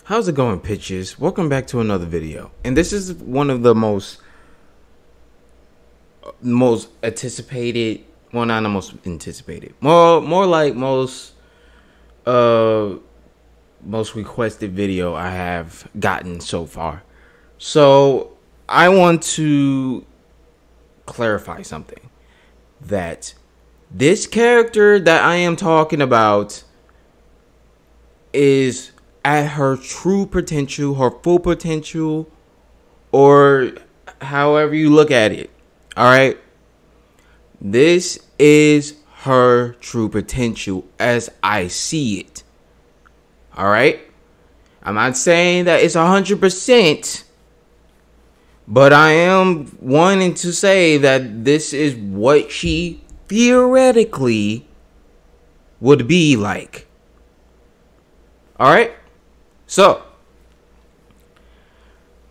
How's it going, pitches? Welcome back to another video. And this is one of the most anticipated, well, not the most anticipated, more like most requested video I have gotten so far. So I want to clarify something, that this character that I am talking about is at her true potential, her full potential, or however you look at it. All right. This is her true potential as I see it. All right. I'm not saying that it's 100%, but I am wanting to say that this is what she theoretically would be like. All right. So,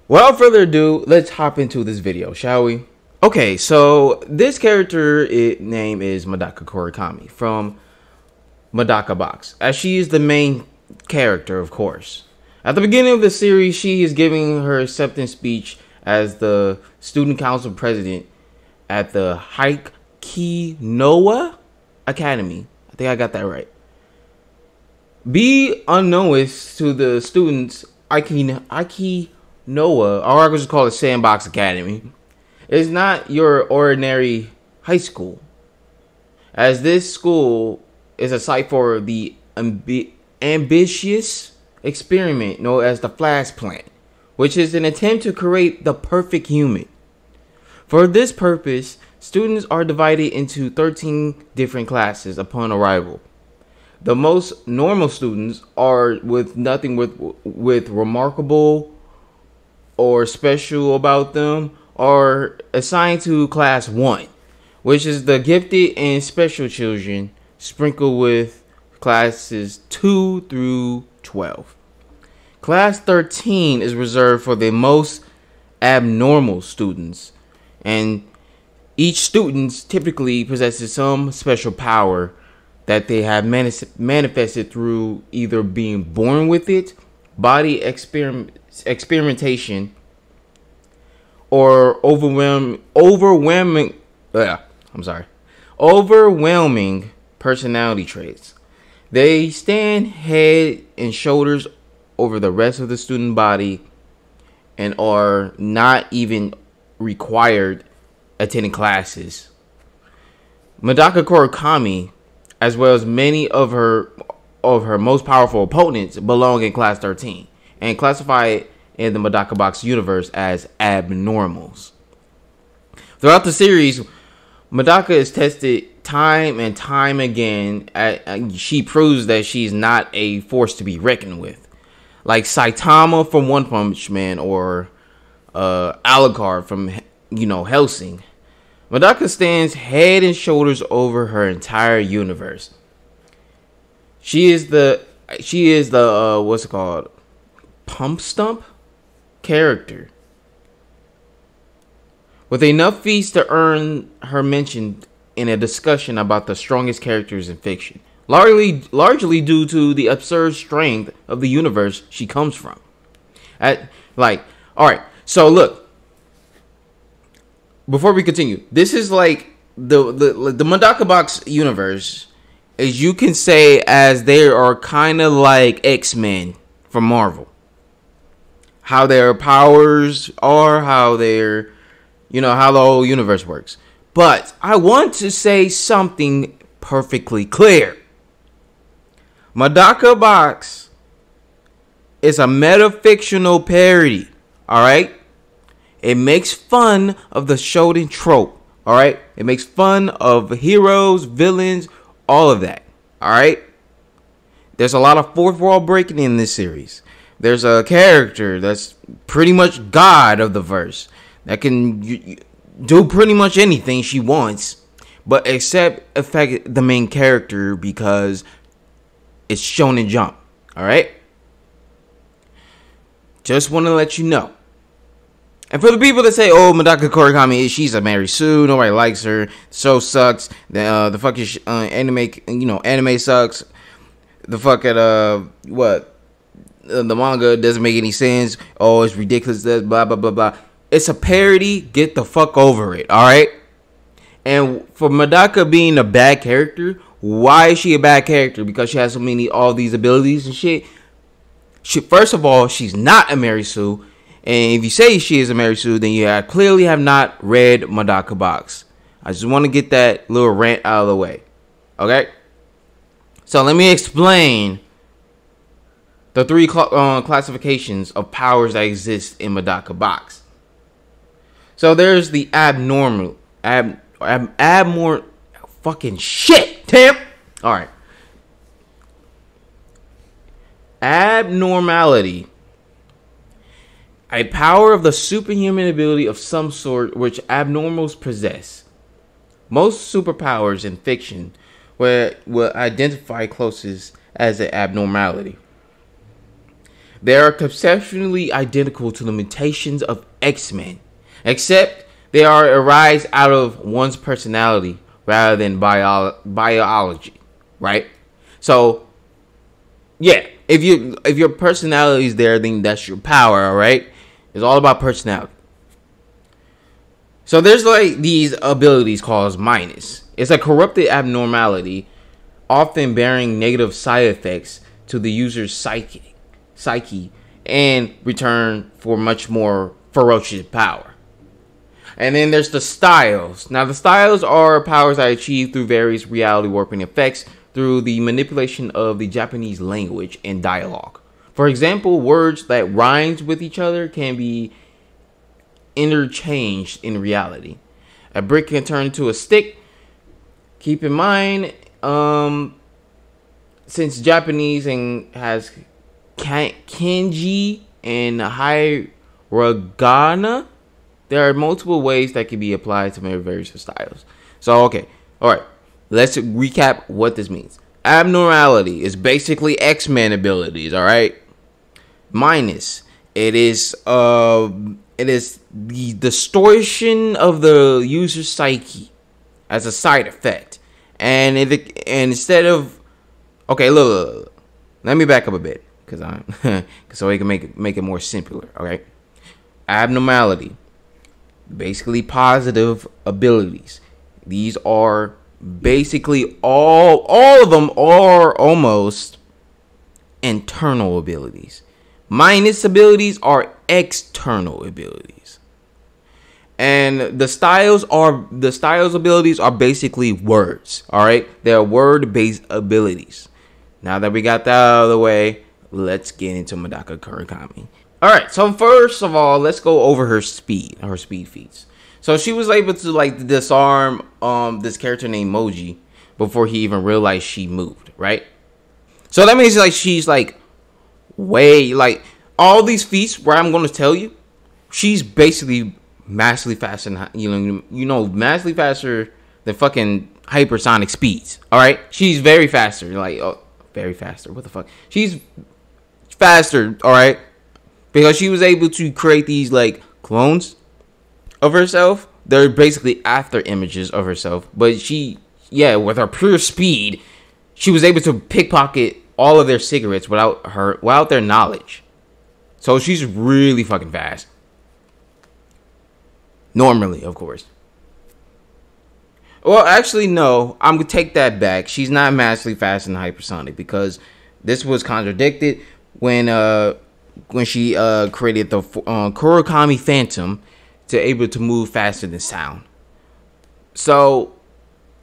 without further ado, let's hop into this video, shall we? Okay, so this character name is Medaka Kurokami from Medaka Box, as she is the main character, of course. At the beginning of the series, she is giving her acceptance speech as the student council president at the Hypersonic Academy. I think I got that right. Be unknowns to the students, Aiki Noah, or I could just call it Sandbox Academy, is not your ordinary high school, as this school is a site for the ambitious experiment known as the Flash Plant, which is an attempt to create the perfect human. For this purpose, students are divided into 13 different classes upon arrival. The most normal students are with nothing with remarkable or special about them are assigned to class 1, which is the gifted and special children, sprinkled with classes 2 through 12. Class 13 is reserved for the most abnormal students, and each student typically possesses some special power that they have manifested through either being born with it, body experimentation, or overwhelming personality traits. They stand head and shoulders over the rest of the student body and are not even required attending classes. Medaka Kurokami, as well as many of her most powerful opponents, belong in class 13 and classified in the Medaka Box universe as abnormals. Throughout the series, Medaka is tested time and time again. She proves that she's not a force to be reckoned with, like Saitama from One Punch Man or Alucard from Hellsing. Medaka stands head and shoulders over her entire universe. She is the what's it called, pump stump character, with enough feats to earn her mention in a discussion about the strongest characters in fiction, largely due to the absurd strength of the universe she comes from. All right, so look. Before we continue, this is like the Medaka Box universe, as you can say, as they are kind of like X-Men from Marvel. How their powers are, how their, how the whole universe works. But I want to say something perfectly clear. Medaka Box is a metafictional parody, all right? It makes fun of the shonen trope, all right? It makes fun of heroes, villains, all of that, all right? There's a lot of fourth wall breaking in this series. There's a character that's pretty much God of the verse that can do pretty much anything she wants, but except affect the main character because it's Shonen Jump, all right? Just want to let you know. And for the people that say, "Oh, Medaka Kurokami, she's a Mary Sue. Nobody likes her. The show sucks. The fucking anime sucks. The fucking what? The manga doesn't make any sense. Oh, it's ridiculous. Blah blah blah blah. It's a parody. Get the fuck over it. All right." And for Medaka being a bad character, why is she a bad character? Because she has all these abilities and shit. First of all, she's not a Mary Sue. And if you say she is a Mary Sue, then you clearly have not read Medaka Box. I just want to get that little rant out of the way. Okay? So let me explain the three classifications of powers that exist in Medaka Box. So there's the abnormal. Fucking shit, Tim. Alright. Abnormality. A power of the superhuman ability of some sort which abnormals possess. Most superpowers in fiction will identify closest as an abnormality. They are conceptually identical to the mutations of X-Men, except they arise out of one's personality rather than biology, right? So, yeah, if your personality is there, then that's your power, all right? It's all about personality. So there's like these abilities called minus. It's a corrupted abnormality, often bearing negative side effects to the user's psyche, and return for much more ferocious power. And then there's the styles. Now the styles are powers that are achieved through various reality warping effects through the manipulation of the Japanese language and dialogue. For example, words that rhymes with each other can be interchanged in reality. A brick can turn into a stick. Keep in mind, since Japanese has kanji and hiragana, there are multiple ways that can be applied to various styles. So, okay. All right. Let's recap what this means. Abnormality is basically X-Men abilities, all right? Minus, it is the distortion of the user's psyche as a side effect. And instead of, okay, look, let me back up a bit so we can make it more simpler, okay? Abnormality, basically positive abilities. These are basically all of them are almost internal abilities. Minus abilities are external abilities. And the styles abilities are basically words. Alright? They're word-based abilities. Now that we got that out of the way, let's get into Medaka Kurokami. Alright, so first of all, let's go over her speed feats. So she was able to like disarm this character named Moji before he even realized she moved, right? So that means like she's like way like all these feats where I'm going to tell you, she's basically massively faster than massively faster than fucking hypersonic speeds. All right, she's very faster, very faster. What the fuck? She's faster, all right, because she was able to create these like clones of herself. They're basically after images of herself, but with her pure speed, she was able to pickpocket all of their cigarettes without their knowledge. So she's really fucking fast. Normally, of course. Well, actually, no. I'm gonna take that back. She's not massively fast in hypersonic because this was contradicted when she created the Kurokami Phantom to able to move faster than sound. So,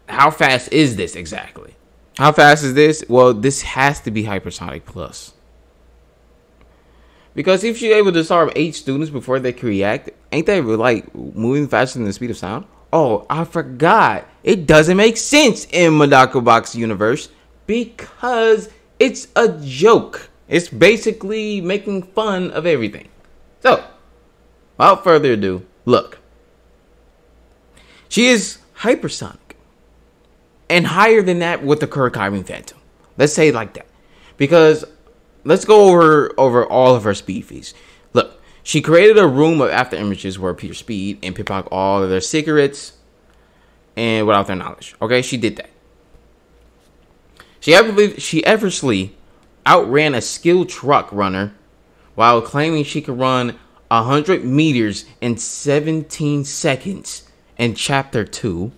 how fast is this exactly? How fast is this? Well, this has to be hypersonic plus. Because if she's able to disarm 8 students before they can react, ain't that like moving faster than the speed of sound? Oh, I forgot. It doesn't make sense in Medaka Box universe because it's a joke. It's basically making fun of everything. So, without further ado, look. She is hypersonic. And higher than that with the Kurokami Phantom. Let's say it like that. Because let's go over all of her speed feats. Look, She created a room of after images where Peter Speed and pickpocket all of their secrets and without their knowledge. Okay, she did that. She effortlessly outran a skilled truck runner while claiming she could run 100 meters in 17 seconds in Chapter 2.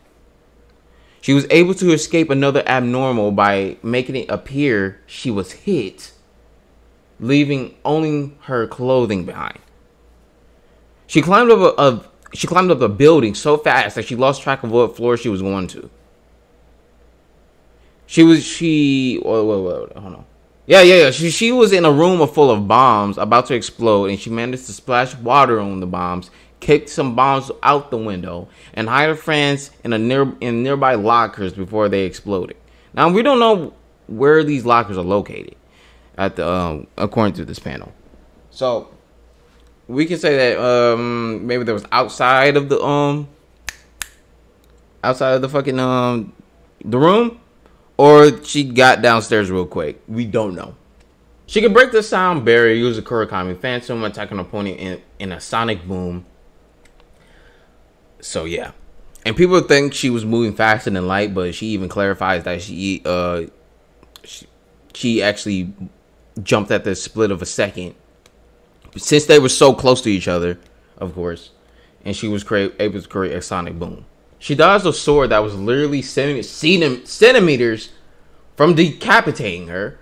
She was able to escape another abnormal by making it appear she was hit, leaving only her clothing behind. She climbed up a building so fast that she lost track of what floor she was going to. Hold on. Yeah. She was in a room full of bombs about to explode, and she managed to splash water on the bombs, kick some bombs out the window, and hide her friends in nearby lockers before they exploded. Now we don't know where these lockers are located at the according to this panel. So we can say that maybe there was outside of the fucking the room, or she got downstairs real quick. We don't know. She can break the sound barrier, use a Kurokami Phantom, attack an opponent in a sonic boom. So yeah, and people think she was moving faster than light, but she even clarifies that she actually jumped at the split of a second, since they were so close to each other, of course, and she was able to create a sonic boom. She dodged a sword that was literally centimeters from decapitating her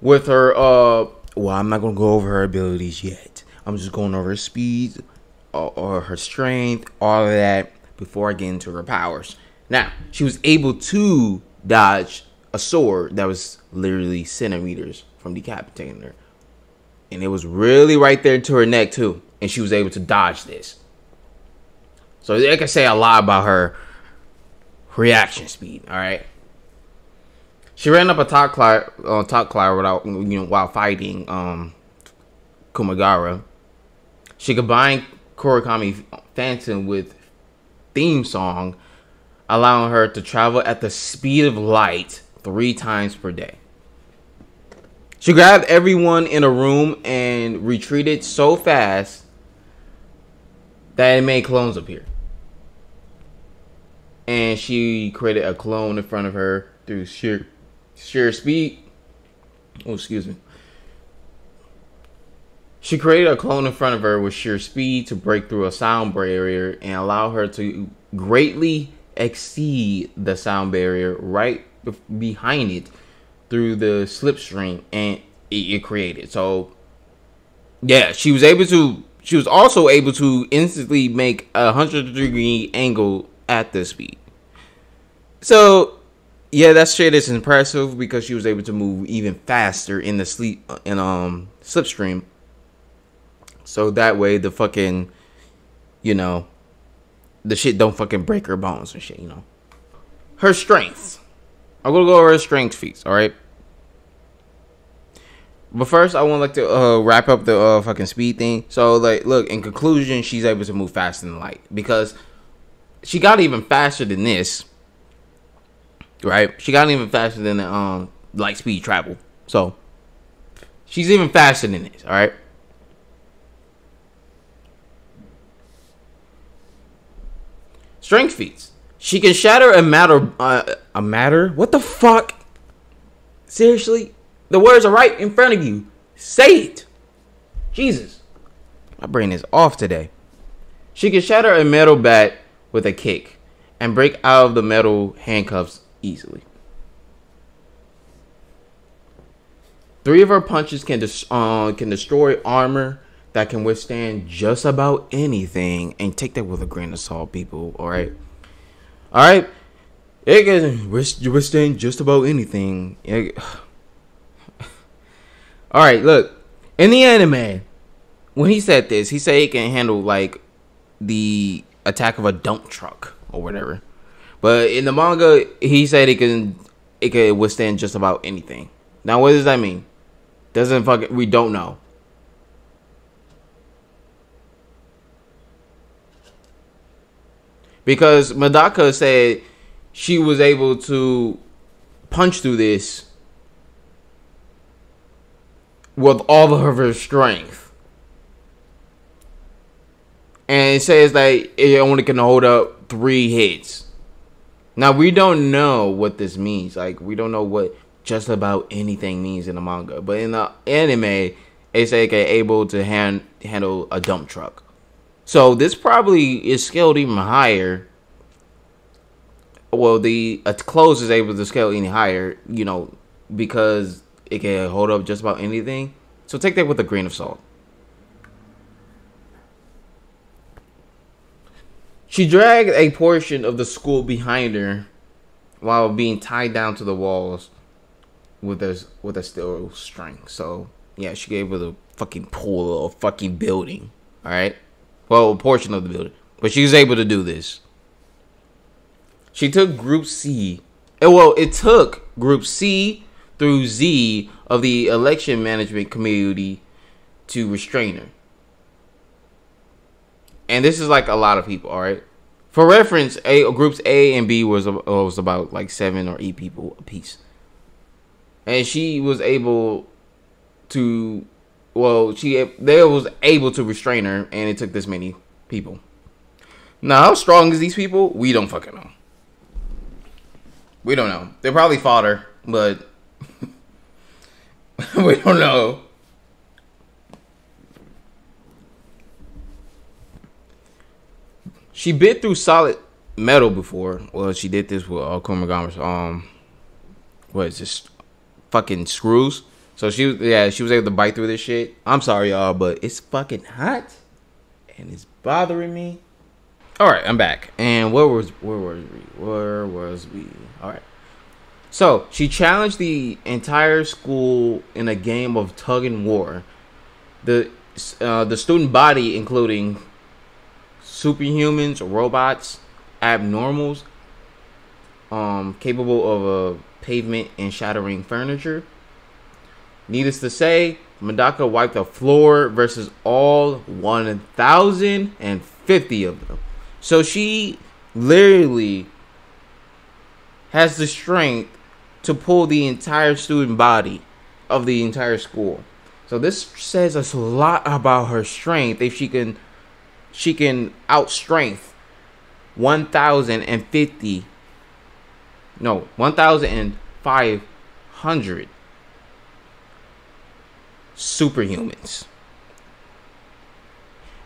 with her, well, I'm not going to go over her abilities yet. I'm just going over her speed, or her strength, all of that, before I get into her powers. Now, she was able to dodge a sword that was literally centimeters from decapitating her. And it was really right there to her neck, too. And she was able to dodge this. So I can say a lot about her reaction speed, all right? She ran up a top climber without, while fighting Kumagara. She combined Kurokami Phantom with theme song, allowing her to travel at the speed of light 3 times per day. She grabbed everyone in a room and retreated so fast that it made clones appear. And she created a clone in front of her through sheer speed. Oh, excuse me. She created a clone in front of her with sheer speed to break through a sound barrier and allow her to greatly exceed the sound barrier right behind it through the slipstream and it created. So yeah, she was also able to instantly make a 100-degree angle at the speed. So yeah, that shit is impressive because she was able to move even faster in the slipstream. So that way the fucking, the shit don't fucking break her bones and shit, Her strengths. I'm gonna go over her strength feats, alright? But first, I want to wrap up the fucking speed thing. So, look, in conclusion, she's able to move faster than light. Because she got even faster than this. Right? She got even faster than the light speed travel. So, she's even faster than this, alright? Strength feats. She can shatter a matter? What the fuck? Seriously? The words are right in front of you. Say it. Jesus. My brain is off today. She can shatter a metal bat with a kick and break out of the metal handcuffs easily. 3 of her punches can destroy armor that can withstand just about anything. And take that with a grain of salt, people. Alright? Alright? It can withstand just about anything. Alright, look. In the anime, when he said this, he said it can handle, the attack of a dump truck or whatever. But in the manga, he said it can withstand just about anything. Now, what does that mean? We don't know. Because Medaka said she was able to punch through this with all of her strength. And it says that it only can hold up 3 hits. Now, we don't know what this means. Like, we don't know what just about anything means in the manga. But in the anime, it's like able to handle a dump truck. So, this probably is scaled even higher. Well, the clothes is able to scale any higher, you know, because it can hold up just about anything. So, take that with a grain of salt. She dragged a portion of the school behind her while being tied down to the walls with a steel string. So, yeah, she gave her the fucking pull a fucking building. Alright? Well, a portion of the building. But she was able to do this. She took Group C. It took Group C through Z of the election management committee to restrain her. And this is like a lot of people, all right? For reference, groups A and B was about like 7 or 8 people apiece. And she was able to, they was able to restrain her, and it took this many people. Now, how strong is these people? We don't fucking know. We don't know. They probably fought her, but we don't know. She bit through solid metal before. Well, she did this with Kurokami's what is this? Fucking screws. So she was able to bite through this shit. I'm sorry, y'all, but it's fucking hot and it's bothering me. All right, I'm back. And where was we? All right. So she challenged the entire school in a game of tug and war. The student body, including superhumans, robots, abnormals, capable of a pavement and shattering furniture. Needless to say, Medaka wiped the floor versus all 1,050 of them. So she literally has the strength to pull the entire student body of the entire school. So this says us a lot about her strength. If she can outstrength 1,500 superhumans.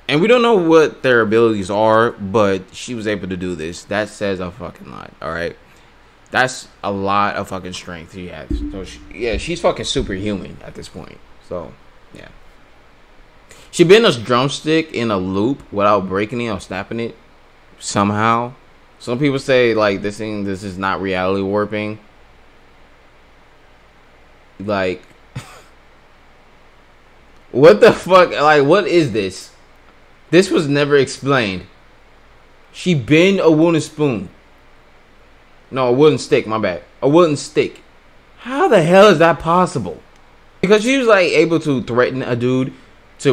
And we don't know what their abilities are, but she was able to do this. That says a fucking lot, alright? That's a lot of fucking strength she has. So she's fucking superhuman at this point. So, yeah. She bent a drumstick in a loop without breaking it or snapping it somehow. Some people say like this is not reality warping. Like what the fuck? Like what is this? This was never explained. She bent a wooden spoon. No, a wooden stick, my bad. A wooden stick. How the hell is that possible? Because she was like able to threaten a dude to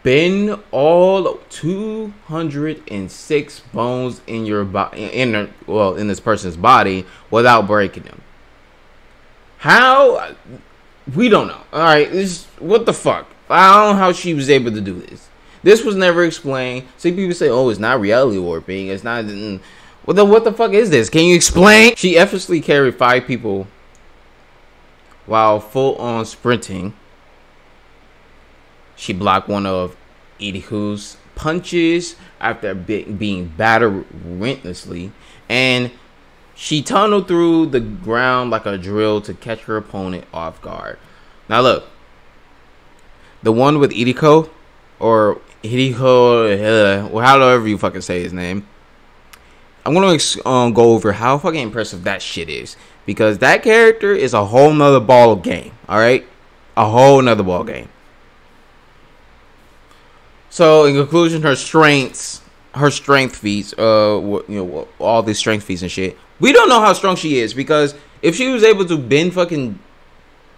bend all 206 bones in your in this person's body without breaking them. How? We don't know. All right, what the fuck? I don't know how she was able to do this. This was never explained. See, people say, "Oh, it's not reality warping. It's not." What the fuck is this? Can you explain? She effortlessly carried 5 people while full on sprinting. She blocked one of Iriku's punches after being battered relentlessly, and she tunneled through the ground like a drill to catch her opponent off guard. Now look, the one with Iriko, or Iriko, however you fucking say his name, I'm gonna go over how fucking impressive that shit is, because that character is a whole nother ball game. All right, a whole nother ball game. So in conclusion, her strength feats, all these strength feats and shit. We don't know how strong she is, because if she was able to bend fucking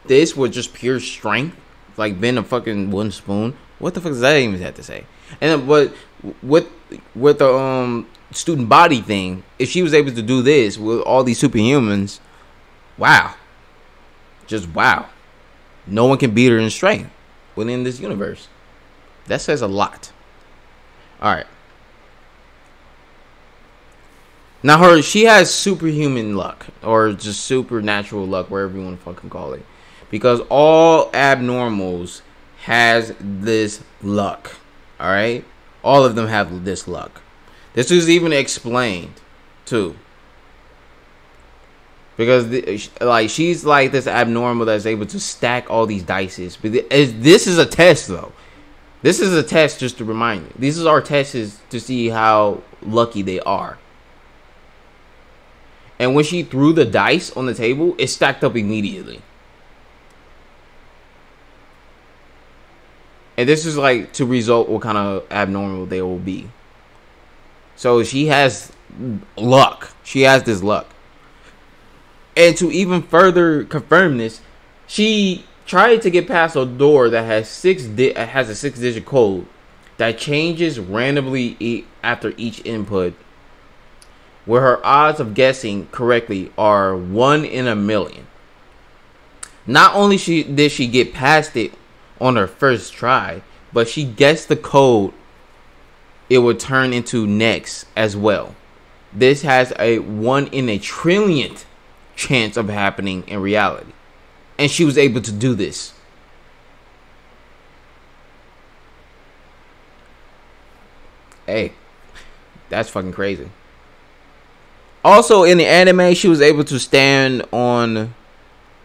this with just pure strength, like bend a fucking wooden spoon, what the fuck does that even have to say? And then, but with the student body thing, if she was able to do this with all these superhumans, wow, just wow, no one can beat her in strength within this universe. That says a lot. All right. Now she has superhuman luck, or just supernatural luck, wherever you want to fucking call it, because all abnormals has this luck. All right, all of them have this luck. This is even explained too, because like she's like this abnormal that's able to stack all these dices. But this is a test though. This is a test just to remind you. These are our tests to see how lucky they are. And when she threw the dice on the table, it stacked up immediately. And this is like to result what kind of abnormal they will be. So she has luck. She has this luck. And to even further confirm this, she tried to get past a door that has a 6-digit code that changes randomly after each input, where her odds of guessing correctly are 1 in a million. Not only did she get past it on her first try, but she guessed the code it would turn into next as well. This has a 1 in a trillionth chance of happening in reality. And she was able to do this. Hey, that's fucking crazy. Also, in the anime, she was able to stand on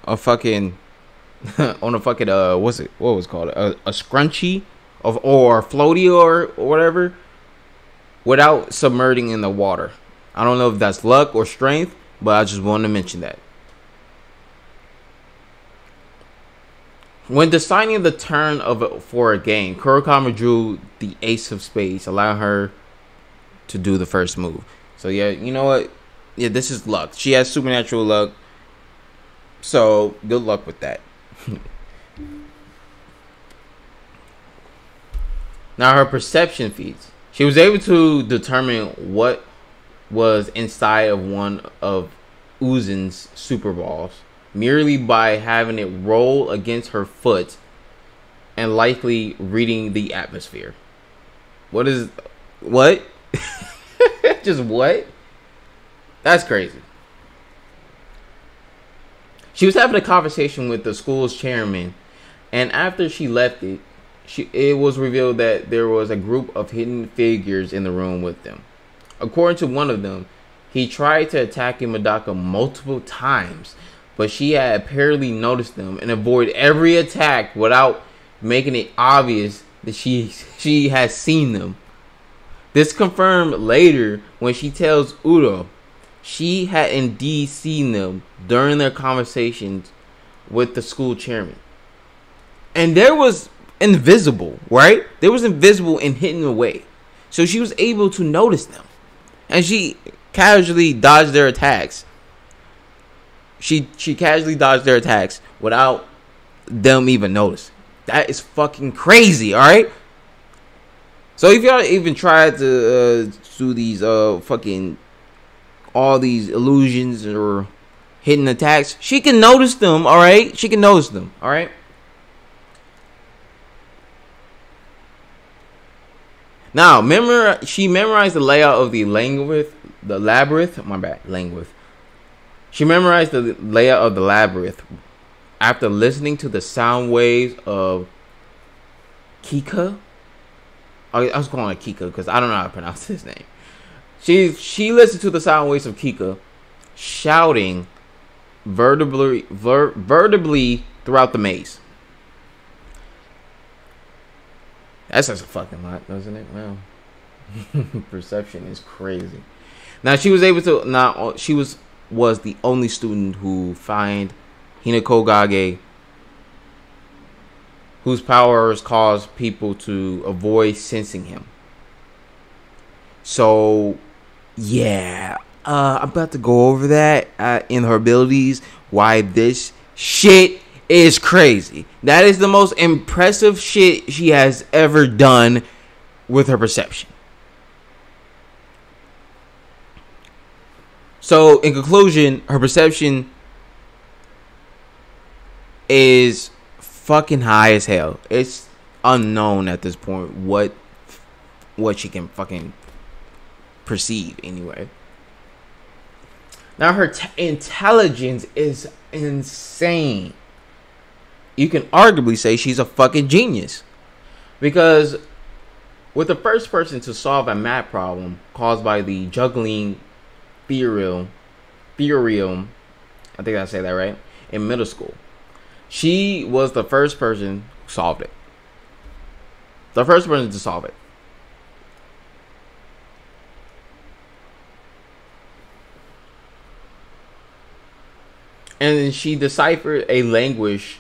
a fucking, what was it called? A scrunchie or floaty or whatever, without submerging in the water. I don't know if that's luck or strength, but I just wanted to mention that. When deciding the turn for a game, Kurokami drew the ace of spades, allowing her to do the first move. So yeah, you know what? Yeah, this is luck. She has supernatural luck. So, good luck with that. Now, her perception feats. She was able to determine what was inside of one of Uzin's super balls merely by having it roll against her foot and likely reading the atmosphere. What? Just what? That's crazy. She was having a conversation with the school's chairman, and after she left it was revealed that there was a group of hidden figures in the room with them. According to one of them, he tried to attack Medaka multiple times, but she had apparently noticed them and avoided every attack without making it obvious that she has seen them. This confirmed later when she tells Udo she had indeed seen them during their conversations with the school chairman. And there was invisible, right? There was invisible and hidden away. So she was able to notice them. And she casually dodged their attacks. She casually dodged their attacks without them even noticing. That is fucking crazy, alright? So if y'all even tried to do these fucking all these illusions or hidden attacks, she can notice them, alright? She can notice them, alright? Now, she memorized the layout of the labyrinth. My bad, labyrinth. She memorized the layout of the labyrinth after listening to the sound waves of Kika. I was calling it Kika because I don't know how to pronounce his name. She listened to the sound waves of Kika shouting vertibly throughout the maze. That's just a fucking lot, doesn't it? Wow. Perception is crazy. Now she was able to. Now she was the only student who find Hinokogage, whose powers cause people to avoid sensing him. So, yeah, I'm about to go over that in her abilities. Why this shit is crazy. That is the most impressive shit she has ever done with her perception. So, in conclusion, her perception is fucking high as hell. It's unknown at this point what she can fucking perceive anyway. Now her intelligence is insane. You can arguably say she's a fucking genius, because with the first person to solve a math problem caused by the juggling theorem, I think I say that right, in middle school, she was the first person who solved it. The first person to solve it. And she deciphered a language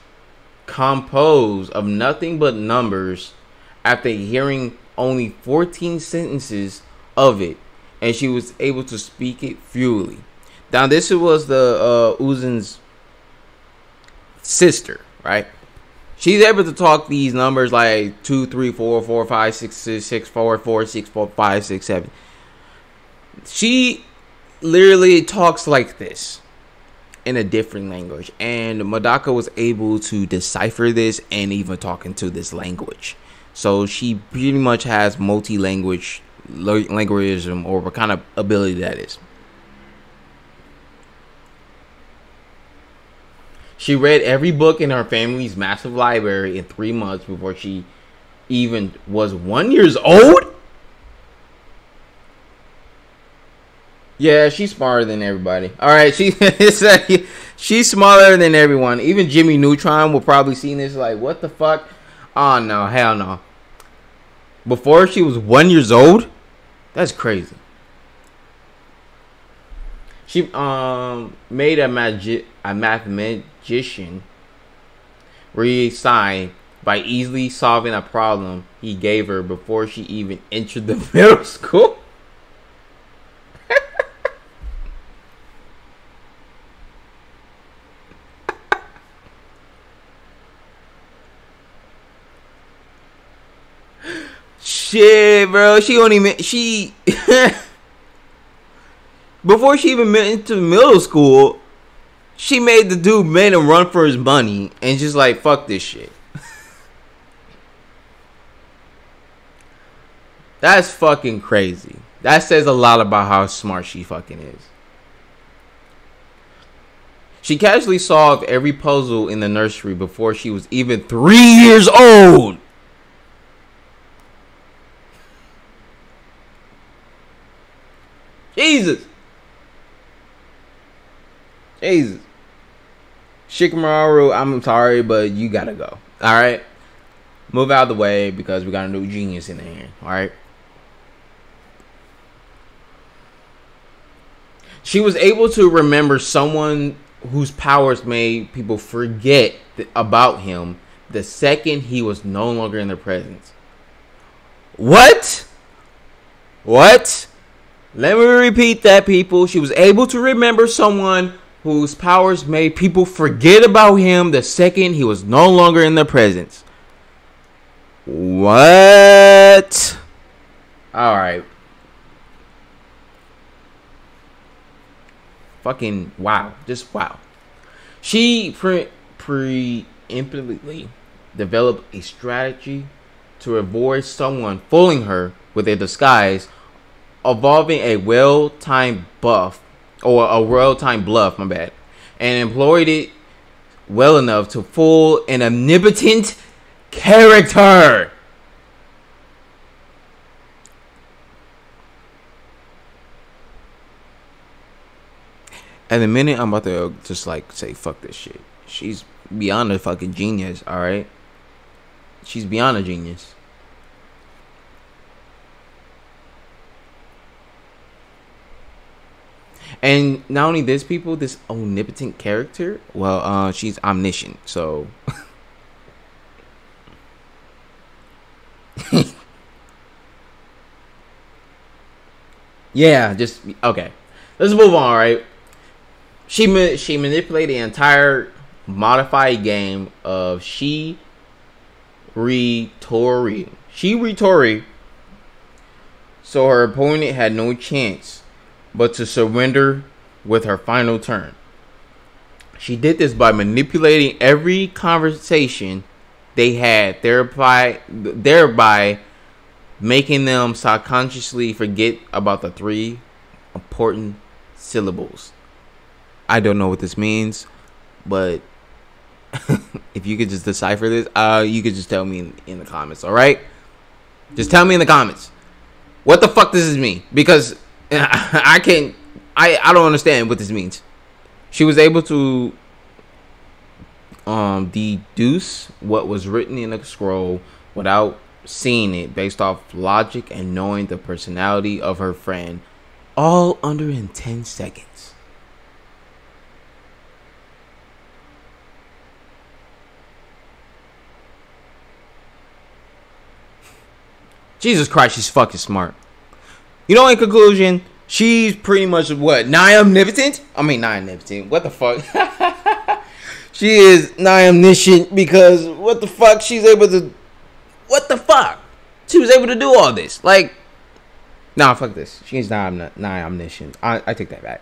composed of nothing but numbers after hearing only 14 sentences of it, and she was able to speak it fluently. Now, this was the Uzin's sister, right? She's able to talk these numbers like 2, 3, 4, 4, 5, 6, 6, 6, 4, 4, 6, 4, 5, 6, 7. She literally talks like this in a different language, and Medaka was able to decipher this and even talk into this language. So she pretty much has multi-language languageism, or what kind of ability that is. She read every book in her family's massive library in 3 months before she even was 1 year old. Yeah, she's smarter than everybody. All right, she's smarter than everyone. Even Jimmy Neutron will probably see this like, what the fuck? Oh no, hell no. Before she was 1 year old? That's crazy. She made a mathematician resign by easily solving a problem he gave her before she even entered the middle school. Shit, bro. She before she even went into middle school, she made the dude made him run for his money and just like, fuck this shit. That's fucking crazy. That says a lot about how smart she fucking is. She casually solved every puzzle in the nursery before she was even 3 years old. Jesus. Shikamaru, I'm sorry, but you gotta go. Alright? Move out of the way because we got a new genius in here. Alright? She was able to remember someone whose powers made people forget about him the second he was no longer in their presence. What? Let me repeat that, people. She was able to remember someone whose powers made people forget about him the second he was no longer in their presence. What? Alright. Fucking wow. Just wow. She preemptively developed a strategy to avoid someone fooling her with a disguise, involving a well-timed bluff, my bad, and employed it well enough to fool an omnipotent character. And the minute I'm about to just like say fuck this shit, she's beyond a fucking genius, alright? She's beyond a genius. And not only this, people, this omnipotent character, well, she's omniscient, so yeah, just okay. Let's move on, right? She manipulated the entire modified game of Ritori, so her opponent had no chance but to surrender with her final turn. She did this by manipulating every conversation they had, thereby making them subconsciously forget about the 3 important syllables. I don't know what this means, but if you could just decipher this, you could just tell me in the comments, all right? Just tell me in the comments. What the fuck does this mean? Because I don't understand what this means. She was able to deduce what was written in the scroll without seeing it, based off logic and knowing the personality of her friend, all under in 10 seconds. Jesus Christ, she's fucking smart. You know, in conclusion, she's pretty much what? Nigh omnipotent? I mean, not omnipotent. What the fuck? She is nigh omniscient because what the fuck? She's able to. What the fuck? She was able to do all this. Like, nah, fuck this. She's nigh omniscient. I take that back.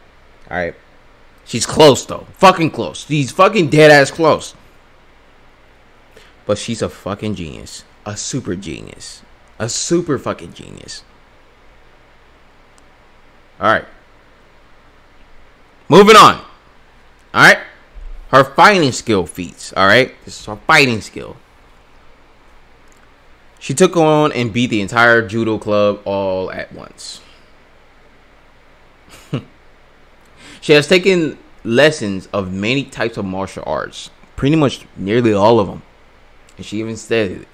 All right. She's close, though. Fucking close. She's fucking dead ass close. But she's a fucking genius. A super genius. A super fucking genius. Alright. Moving on. Alright. Her fighting skill feats. Alright. This is her fighting skill. She took on and beat the entire judo club all at once. She has taken lessons of many types of martial arts. Pretty much nearly all of them. And she even stated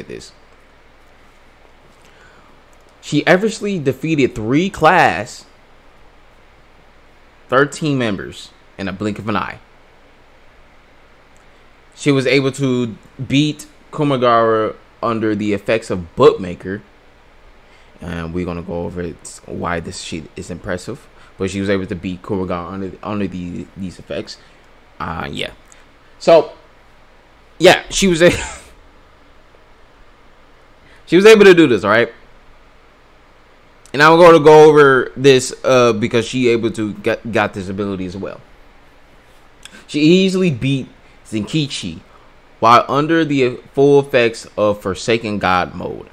this. She effortlessly defeated 3 class 13 members in a blink of an eye. She was able to beat Kumagara under the effects of Bookmaker. And we're going to go over why this shit is impressive. But she was able to beat Kumagara under these effects. Yeah. So, yeah, she was able to do this, all right? And I'm going to go over this because she able to got this ability as well. She easily beat Zenkichi while under the full effects of Forsaken God mode.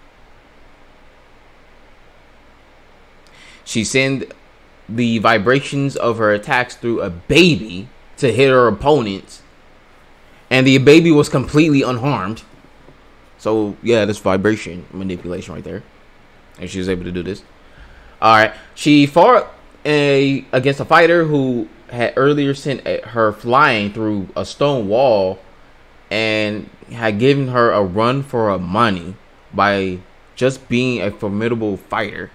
She sent the vibrations of her attacks through a baby to hit her opponents. And the baby was completely unharmed. So, yeah, that's vibration manipulation right there. And she was able to do this. Alright, she fought against a fighter who had earlier sent her flying through a stone wall and had given her a run for her money by just being a formidable fighter.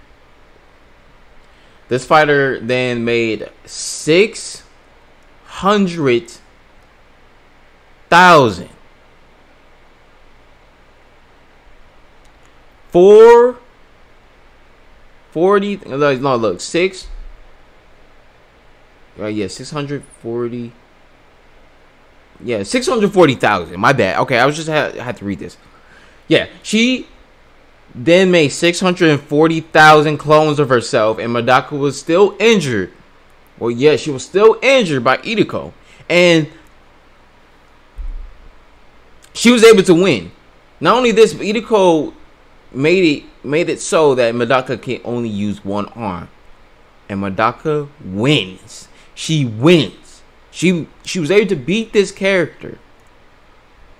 This fighter then made 600,000 for 40. No, look, 6. Yeah, 640. Yeah, 640,000. My bad. Okay, I was just had to read this. Yeah, she then made 640,000 clones of herself, and Medaka was still injured. Well, yeah, she was still injured by Idiko, and she was able to win. Not only this, but Idiko made it so that Medaka can only use one arm, and Medaka wins. She wins. She was able to beat this character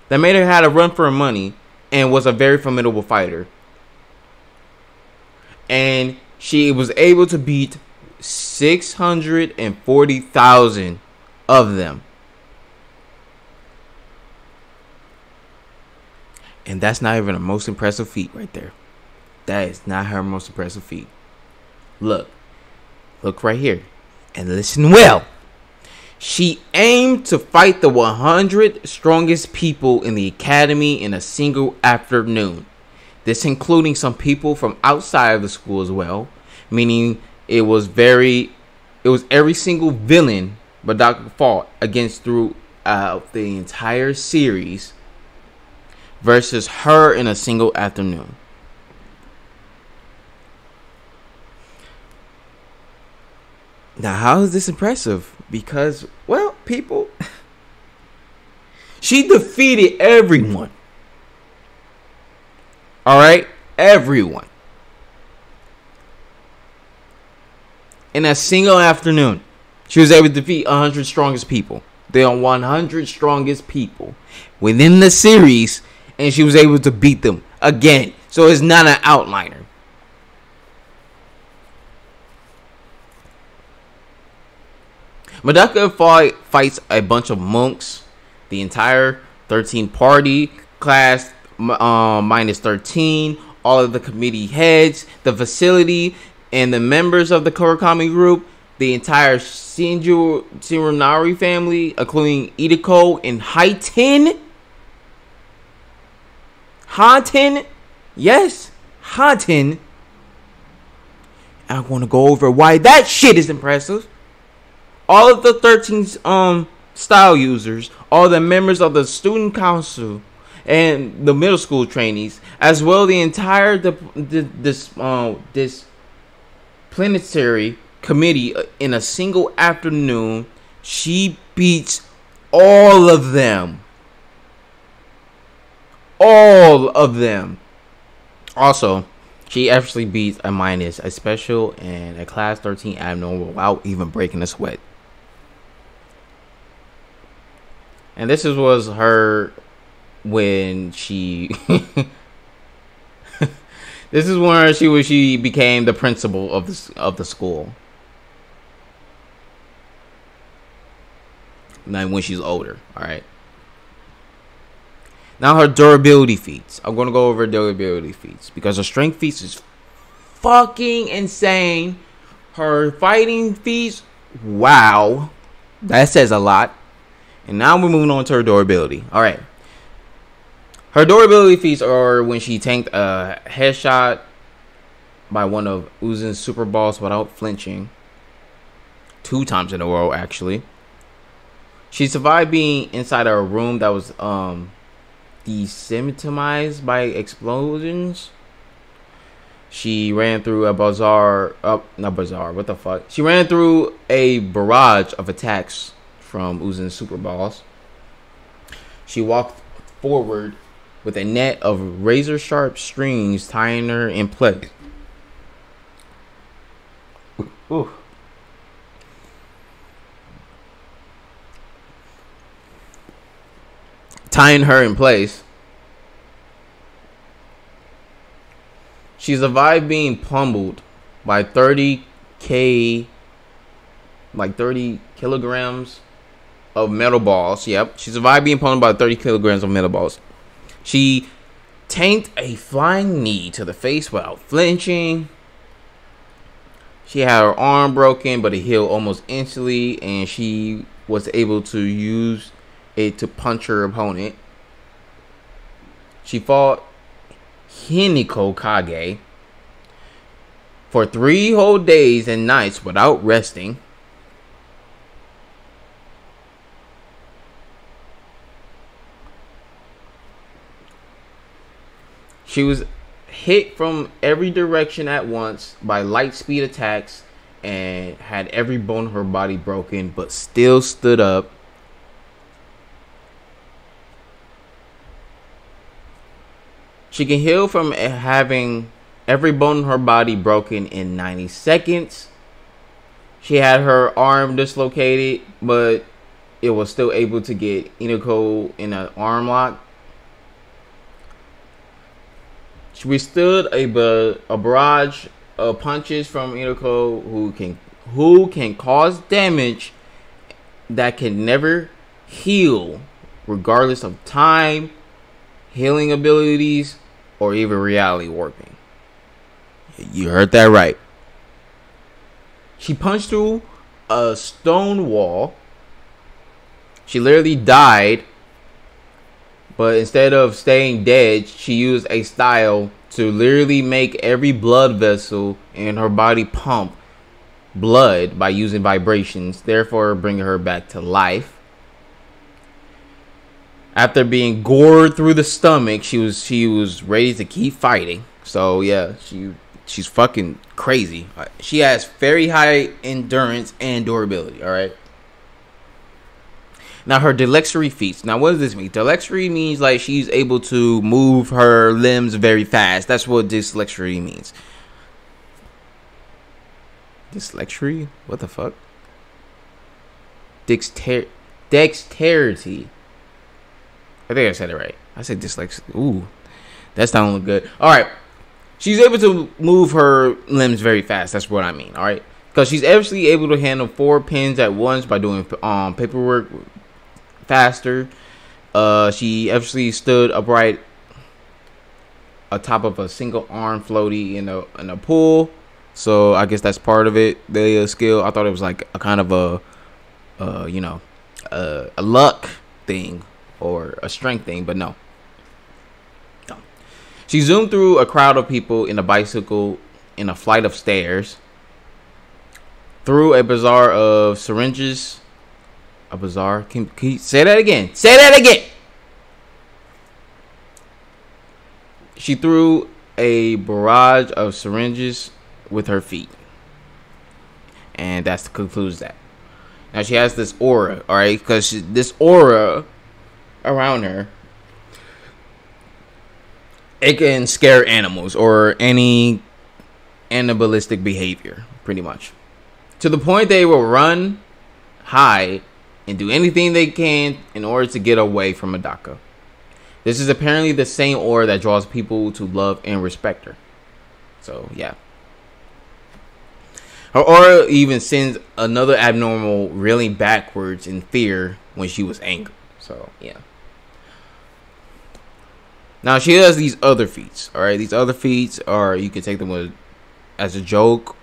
that made her had a run for her money and was a very formidable fighter. And she was able to beat 640,000 of them. And that's not even her most impressive feat right there. That is not her most impressive feat. Look right here and listen well. She aimed to fight the 100 strongest people in the academy in a single afternoon. This including some people from outside of the school as well. Meaning it was every single villain Medaka fought against throughout the entire series versus her in a single afternoon. Now, how is this impressive? Because, well, people, she defeated everyone. All right, everyone. In a single afternoon, she was able to defeat 100 strongest people. There are 100 strongest people within the series, and she was able to beat them again. So it's not an outliner. Medaka fights a bunch of monks, the entire 13 party class minus 13, all of the committee heads, the facility, and the members of the Kurokami group, the entire Tsurunari family, including Idako and Haiten. Yes, Haiten. I want to go over why that shit is impressive. All of the 13 style users, all the members of the student council, and the middle school trainees, as well the entire this planetary committee in a single afternoon. She beats all of them. All of them. Also, she actually beats a minus, a special, and a class 13 abnormal without even breaking a sweat. And this was her when she this is when she became the principal of the school. Now when she's older, all right. Now her durability feats. I'm gonna go over durability feats because her strength feats is fucking insane. Her fighting feats, wow, that says a lot. And now we're moving on to her durability. All right. Her durability feats are when she tanked a headshot by one of Uzin's super balls without flinching. 2 times in a row, actually. She survived being inside a room that was desymmetrized by explosions. She ran through a bazaar. Not bazaar. What the fuck? She ran through a barrage of attacks from Uzin's super balls. She walked forward with a net of razor sharp strings tying her in place. Ooh. Tying her in place. She survived being pummeled by 30 kilograms of metal balls. Yep. She survived being pummeled by 30 kilograms of metal balls. She tanked a flying knee to the face without flinching. She had her arm broken, but it healed almost instantly, and she was able to use it to punch her opponent. She fought Hiniko Kage for 3 whole days and nights without resting. She was hit from every direction at once by light speed attacks and had every bone in her body broken, but still stood up. She can heal from having every bone in her body broken in 90 seconds. She had her arm dislocated, but it was still able to get Inoko in an arm lock. She withstood a barrage of punches from Inoko, who can cause damage that can never heal, regardless of time, healing abilities, or even reality warping. You heard that right. She punched through a stone wall. She literally died, but instead of staying dead, she used a style to literally make every blood vessel in her body pump blood by using vibrations, therefore bringing her back to life. After being gored through the stomach, she was ready to keep fighting. So yeah, she's fucking crazy. She has very high endurance and durability. All right. Now, her dexterity feats. Now, what does this mean? Dexterity means like she's able to move her limbs very fast. That's what dexterity means. Dexterity? What the fuck? Dexterity. I think I said it right. I said dyslexia. Ooh, that's not look good. All right. She's able to move her limbs very fast. That's what I mean. All right. Because she's actually able to handle 4 pins at once by doing paperwork faster. She actually stood upright atop of a single arm floaty in a pool. So I guess that's part of it. The skill. I thought it was like a kind of a luck thing or a strength thing, but no. She zoomed through a crowd of people in a bicycle in a flight of stairs, through a bazaar of syringes. A bazaar? Can you say that again? Say that again! She threw a barrage of syringes with her feet. And that's concludes that. Now she has this aura, alright? Because this aura around her, it can scare animals or any animalistic behavior, pretty much. To the point they will run, hide, and do anything they can in order to get away from Medaka. This is apparently the same aura that draws people to love and respect her. So, yeah. Her aura even sends another abnormal reeling backwards in fear when she was angry. So, yeah. Now, she has these other feats, alright? These other feats are, you can take them as a joke,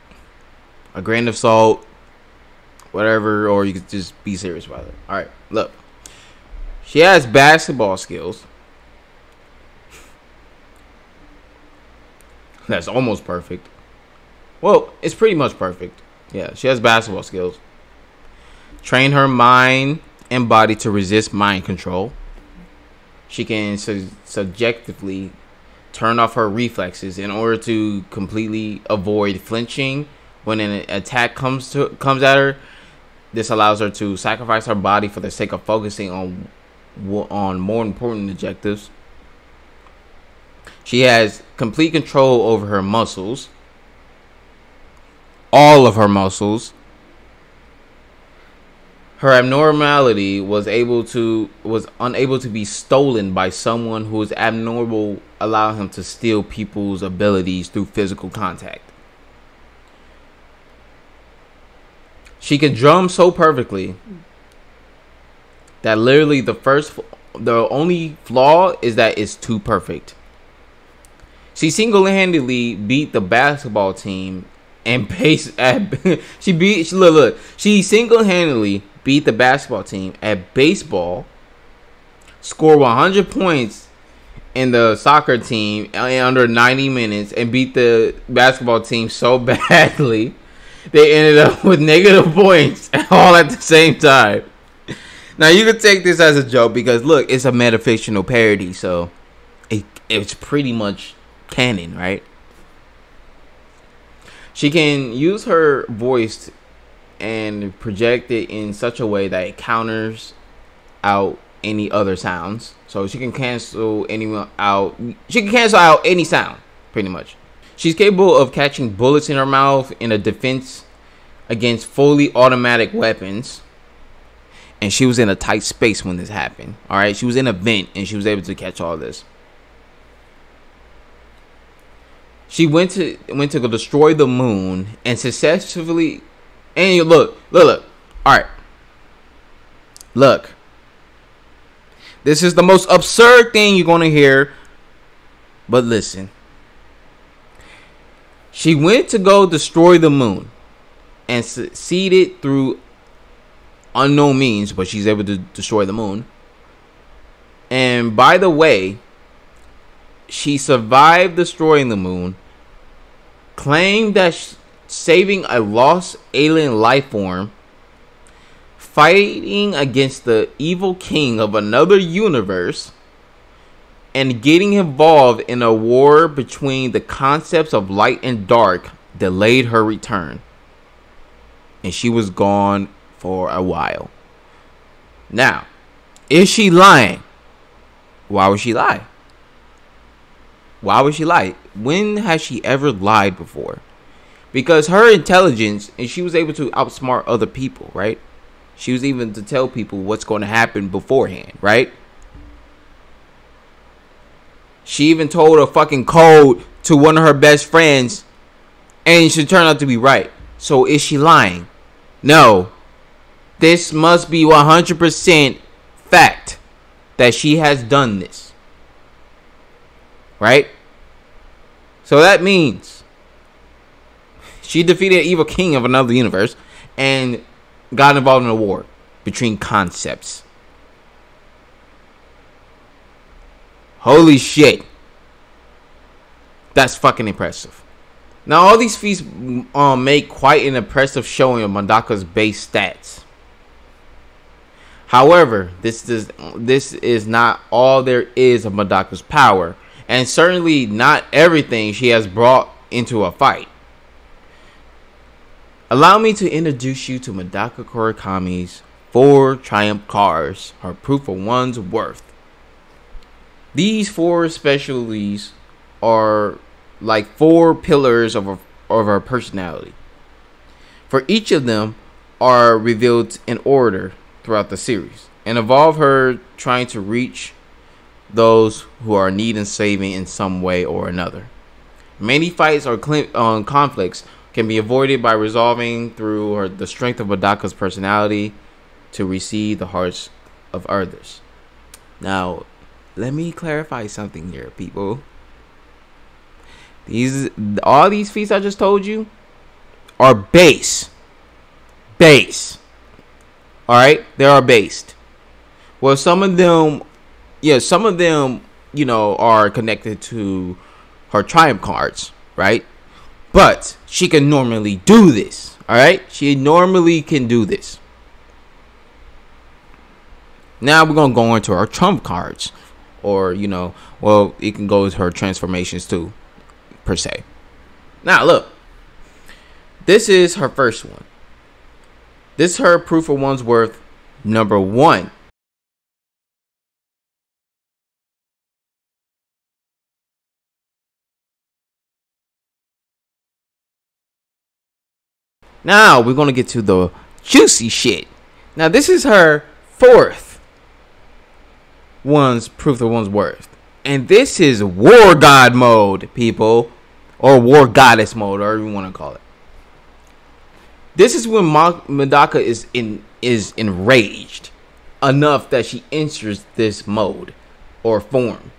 a grain of salt, whatever, or you could just be serious about it. Alright, look. She has basketball skills. That's almost perfect. Well, it's pretty much perfect. Yeah, she has basketball skills. Train her mind and body to resist mind control. She can subjectively turn off her reflexes in order to completely avoid flinching when an attack comes at her. This allows her to sacrifice her body for the sake of focusing on more important objectives. She has complete control over her muscles. All of her muscles. Her abnormality was unable to be stolen by someone who is abnormal, allowing him to steal people's abilities through physical contact. She can drum so perfectly that literally the only flaw is that it's too perfect. She single-handedly beat the basketball team and she single-handedly beat the basketball team at baseball, scored 100 points in the soccer team in under 90 minutes, and beat the basketball team so badly they ended up with negative points all at the same time. Now, you could take this as a joke because, look, it's a metafictional parody, so it's pretty much canon, right? She can use her voice and project it in such a way that it counters out any other sounds. So she can cancel out any sound, pretty much. She's capable of catching bullets in her mouth in a defense against fully automatic weapons. And she was in a tight space when this happened. Alright, she was in a vent and she was able to catch all this. She went to go destroy the moon and successfully. And you look. Alright. Look. This is the most absurd thing you're gonna hear. But listen. She went to go destroy the moon and succeeded through unknown means, but she's able to destroy the moon. And by the way, she survived destroying the moon, claimed that saving a lost alien life form, fighting against the evil king of another universe, and getting involved in a war between the concepts of light and dark delayed her return. And she was gone for a while. Now, Is she lying? Why would she lie? Why would she lie? When has she ever lied before? Because her intelligence, and she was able to outsmart other people, right? She was even to tell people what's going to happen beforehand, right? She even told a fucking code to one of her best friends, and she turned out to be right. So is she lying? No. This must be 100% fact that she has done this. Right? So that means she defeated an evil king of another universe and got involved in a war between concepts. Holy shit. That's fucking impressive. Now, all these feats make quite an impressive showing of Medaka's base stats. However, this is not all there is of Medaka's power, and certainly not everything she has brought into a fight. Allow me to introduce you to Medaka Kurokami's 4 Triumph cards, her proof of one's worth. These 4 specialties are like 4 pillars of her personality. For each of them are revealed in order throughout the series and involve her trying to reach those who are in need and saving in some way or another. Many fights or conflicts can be avoided by resolving through the strength of Medaka's personality to receive the hearts of others. Now, let me clarify something here, people. All these feats I just told you are base. Alright? They are based. Well, some of them, are connected to her Triumph cards, right? But she can normally do this. Alright? She normally can do this. Now we're gonna go into her trump cards. Or, it can go with her transformations too, per se. Now, look. This is her first one. This is her proof of one's worth, number 1. Now, we're going to get to the juicy shit. Now, this is her 4th one's proof of one's worth. And this is War God mode, people. Or War Goddess mode, or whatever you want to call it. This is when Medaka is enraged enough that she enters this mode or form.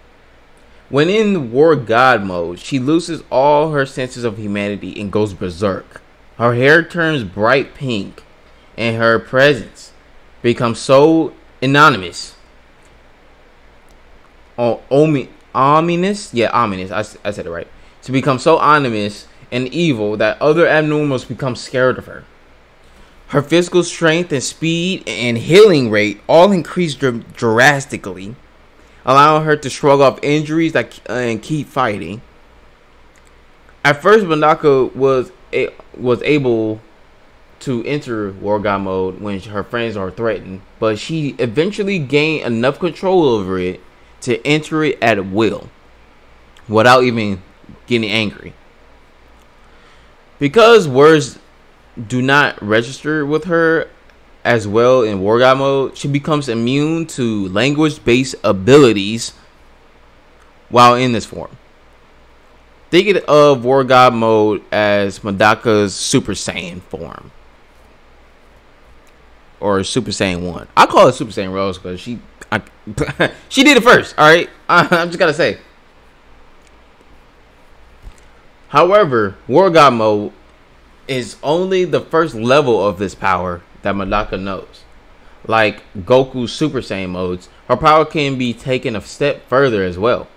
When in War God mode, she loses all her senses of humanity and goes berserk. Her hair turns bright pink and her presence becomes so anonymous. Ominous? Yeah, ominous. I said it right. To become so ominous and evil that other abnormals become scared of her. Her physical strength and speed and healing rate all increase drastically, allowing her to shrug off injuries and keep fighting. At first, Medaka was able to enter War God mode when her friends are threatened, but she eventually gained enough control over it to enter it at will without even getting angry. Because words do not register with her as well in War God mode, she becomes immune to language-based abilities while in this form. Think of War God mode as Medaka's Super Saiyan form. Or Super Saiyan 1. I call it Super Saiyan Rose because she did it first, alright? I'm just gotta say. However, War God mode is only the first level of this power that Medaka knows. Like Goku's Super Saiyan modes, her power can be taken a step further as well.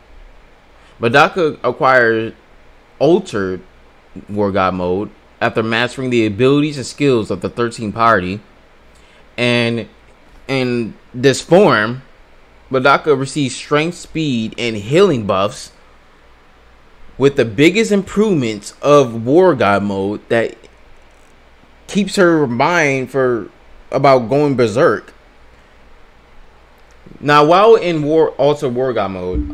Medaka acquired altered War God mode after mastering the abilities and skills of the 13th party. And in this form, Medaka receives strength, speed, and healing buffs, with the biggest improvements of War God mode that keeps her mind about going berserk. Now, while in War God mode,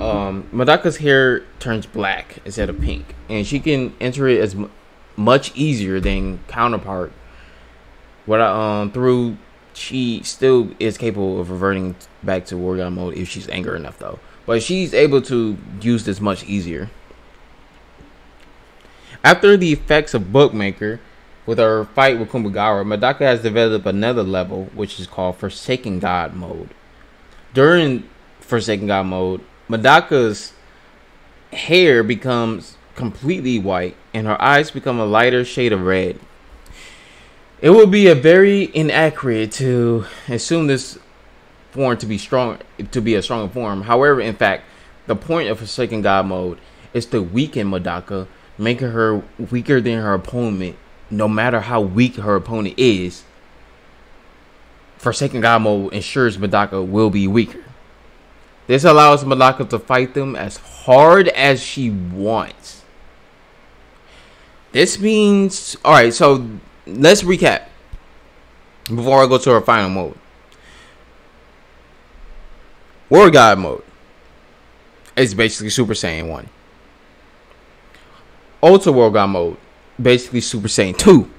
Medaka's hair turns black instead of pink, and she can enter it as much easier than counterpart. Through she still is capable of reverting back to War God mode if she's angry enough, though. But she's able to use this much easier. After the effects of Bookmaker, with her fight with Kumbagawa, Medaka has developed another level, which is called Forsaken God mode. During Forsaken God mode, Medaka's hair becomes completely white, and her eyes become a lighter shade of red. It would be a very inaccurate to assume this form to be a stronger form. However, in fact, the point of Forsaken God mode is to weaken Medaka, making her weaker than her opponent, no matter how weak her opponent is. Forsaken God mode ensures Medaka will be weaker. This allows Medaka to fight them as hard as she wants. This means, alright, so let's recap before I go to our final mode. War God mode is basically Super Saiyan 1. Ultra War God mode, basically Super Saiyan 2,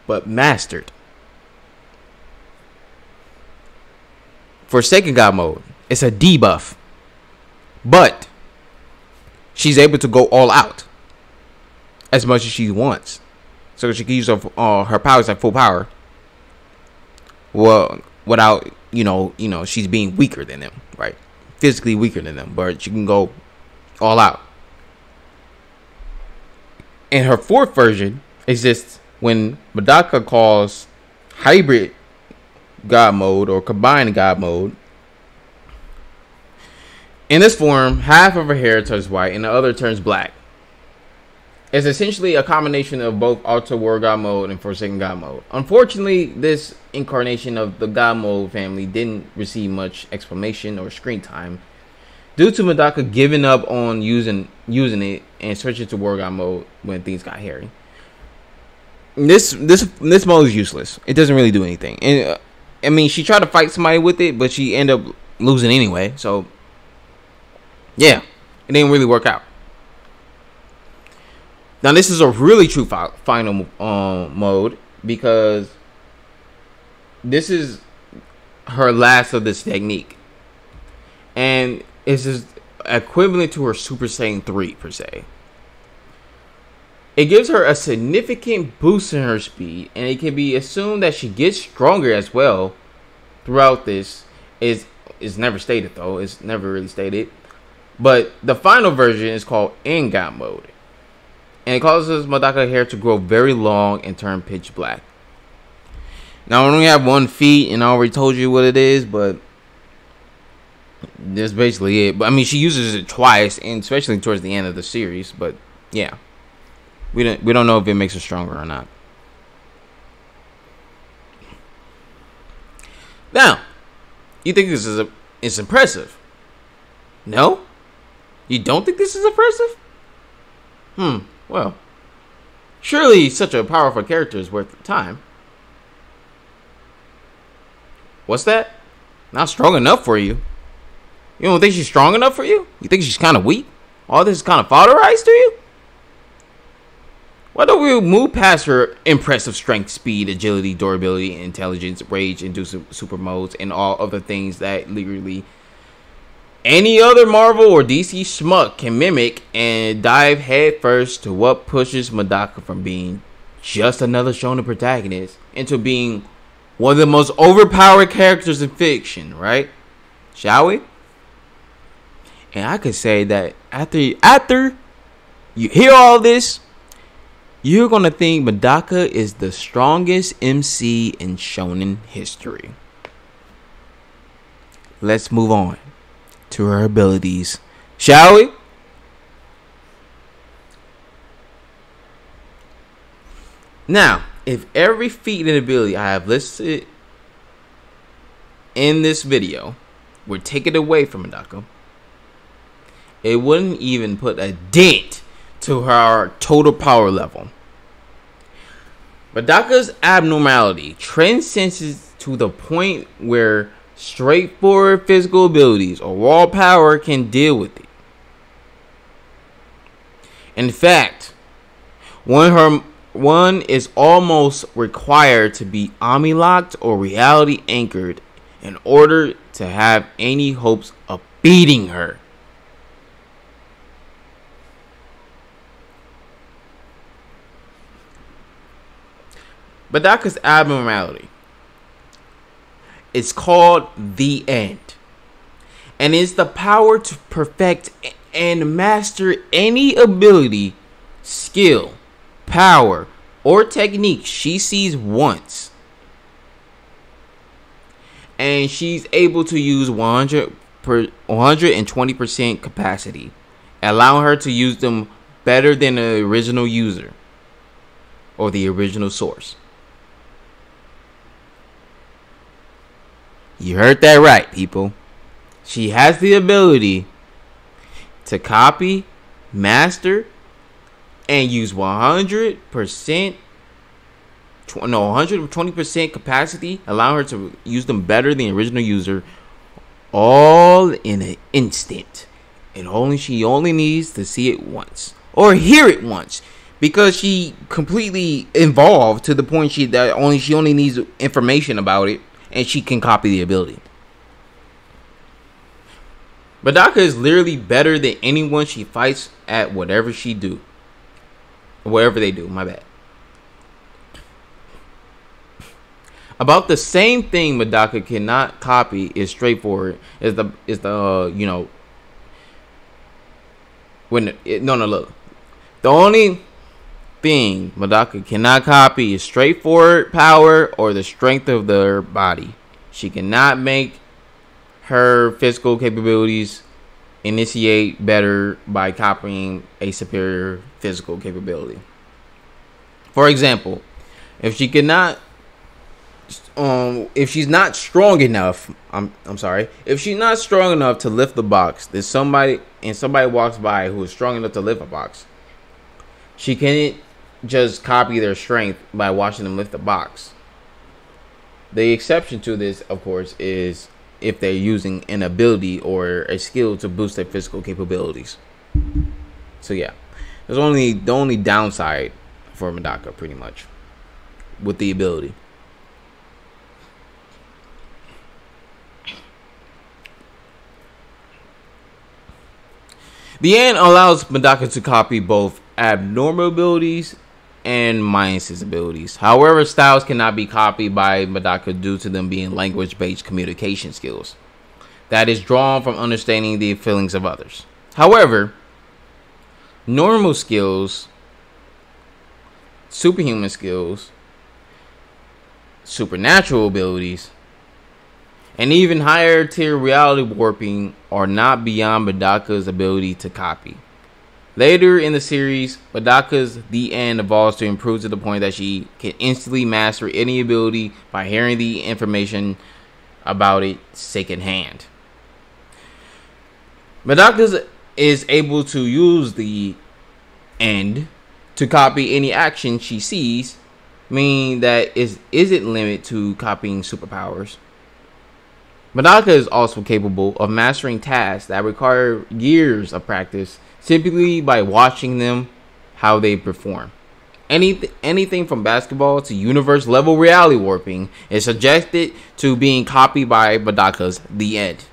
but mastered. Forsaken God mode, it's a debuff, but she's able to go all out as much as she wants, so she can use her powers at full power. Well, without she's being weaker than them, right? Physically weaker than them, but she can go all out. And her fourth version exists when Medaka calls hybrid God mode or combined God mode. In this form, half of her hair turns white and the other turns black. It's essentially a combination of both Ultra War God mode and Forsaken God mode. Unfortunately, this incarnation of the God mode family didn't receive much explanation or screen time due to Medaka giving up on using it and switching to War God mode when things got hairy. This mode is useless. It doesn't really do anything. And I mean, she tried to fight somebody with it, but she ended up losing anyway. So yeah, it didn't really work out. Now this is a really true final mode, because this is her last of this technique, and it's just equivalent to her Super Saiyan 3 per se. It gives her a significant boost in her speed, and it can be assumed that she gets stronger as well throughout this. Is never stated though. It's never really stated. But the final version is called End God mode, and it causes Medaka hair to grow very long and turn pitch black. Now I only have one feat, and I already told you what it is, but that's basically it. But I mean, she uses it twice, and especially towards the end of the series. But yeah, we don't know if it makes her stronger or not. Now, you think this is impressive? No? You don't think this is impressive? Well, surely such a powerful character is worth the time. What's that? Not strong enough for you? You don't think she's strong enough for you? You think she's kind of weak? All this is kind of fodderized to you? Why don't we move past her impressive strength, speed, agility, durability, intelligence, rage, inducive super modes, and all other things that literally any other Marvel or DC schmuck can mimic, and dive headfirst to what pushes Medaka from being just another shonen protagonist into being one of the most overpowered characters in fiction, right? Shall we? And I could say that after you hear all this, you're gonna think Medaka is the strongest MC in shonen history. Let's move on to her abilities, shall we? Now, if every feat and ability I have listed in this video were taken away from Medaka, it wouldn't even put a dent to her total power level. Medaka's abnormality transcends to the point where straightforward physical abilities or raw power can deal with it. In fact, one is almost required to be omni-locked or reality anchored in order to have any hopes of beating her. Medaka's abnormality. It's called the End, and it's the power to perfect and master any ability, skill, power, or technique she sees once. And she's able to use 120% capacity, allowing her to use them better than the original user or the original source. You heard that right, people. She has the ability to copy, master, and use 120% capacity, allowing her to use them better than the original user, all in an instant. And she only needs to see it once or hear it once, because she completely evolved to the point she only needs information about it, and she can copy the ability. Medaka is literally better than anyone she fights at whatever they do. My bad. About the same thing Medaka cannot copy is straightforward. Look. The only thing Medaka cannot copy is straightforward power or the strength of their body. She cannot make her physical capabilities initiate better by copying a superior physical capability. For example, if she's not strong enough, if she's not strong enough to lift the box, then somebody walks by who is strong enough to lift a box, she can't just copy their strength by watching them lift the box. The exception to this, of course, is if they're using an ability or a skill to boost their physical capabilities. So yeah, there's the only downside for Medaka, pretty much, with the ability. The End allows Medaka to copy both abnormal abilities and Midas' abilities. However, styles cannot be copied by Medaka due to them being language-based communication skills that is drawn from understanding the feelings of others. However, normal skills, superhuman skills, supernatural abilities, and even higher tier reality warping are not beyond Medaka's ability to copy. Later in the series, Medaka's The End evolves to improve to the point that she can instantly master any ability by hearing the information about it secondhand. Medaka is able to use the End to copy any action she sees, meaning that it isn't limited to copying superpowers. Medaka is also capable of mastering tasks that require years of practice, typically by watching them how they perform. Anything from basketball to universe level reality warping is subjected to being copied by Medaka's The End.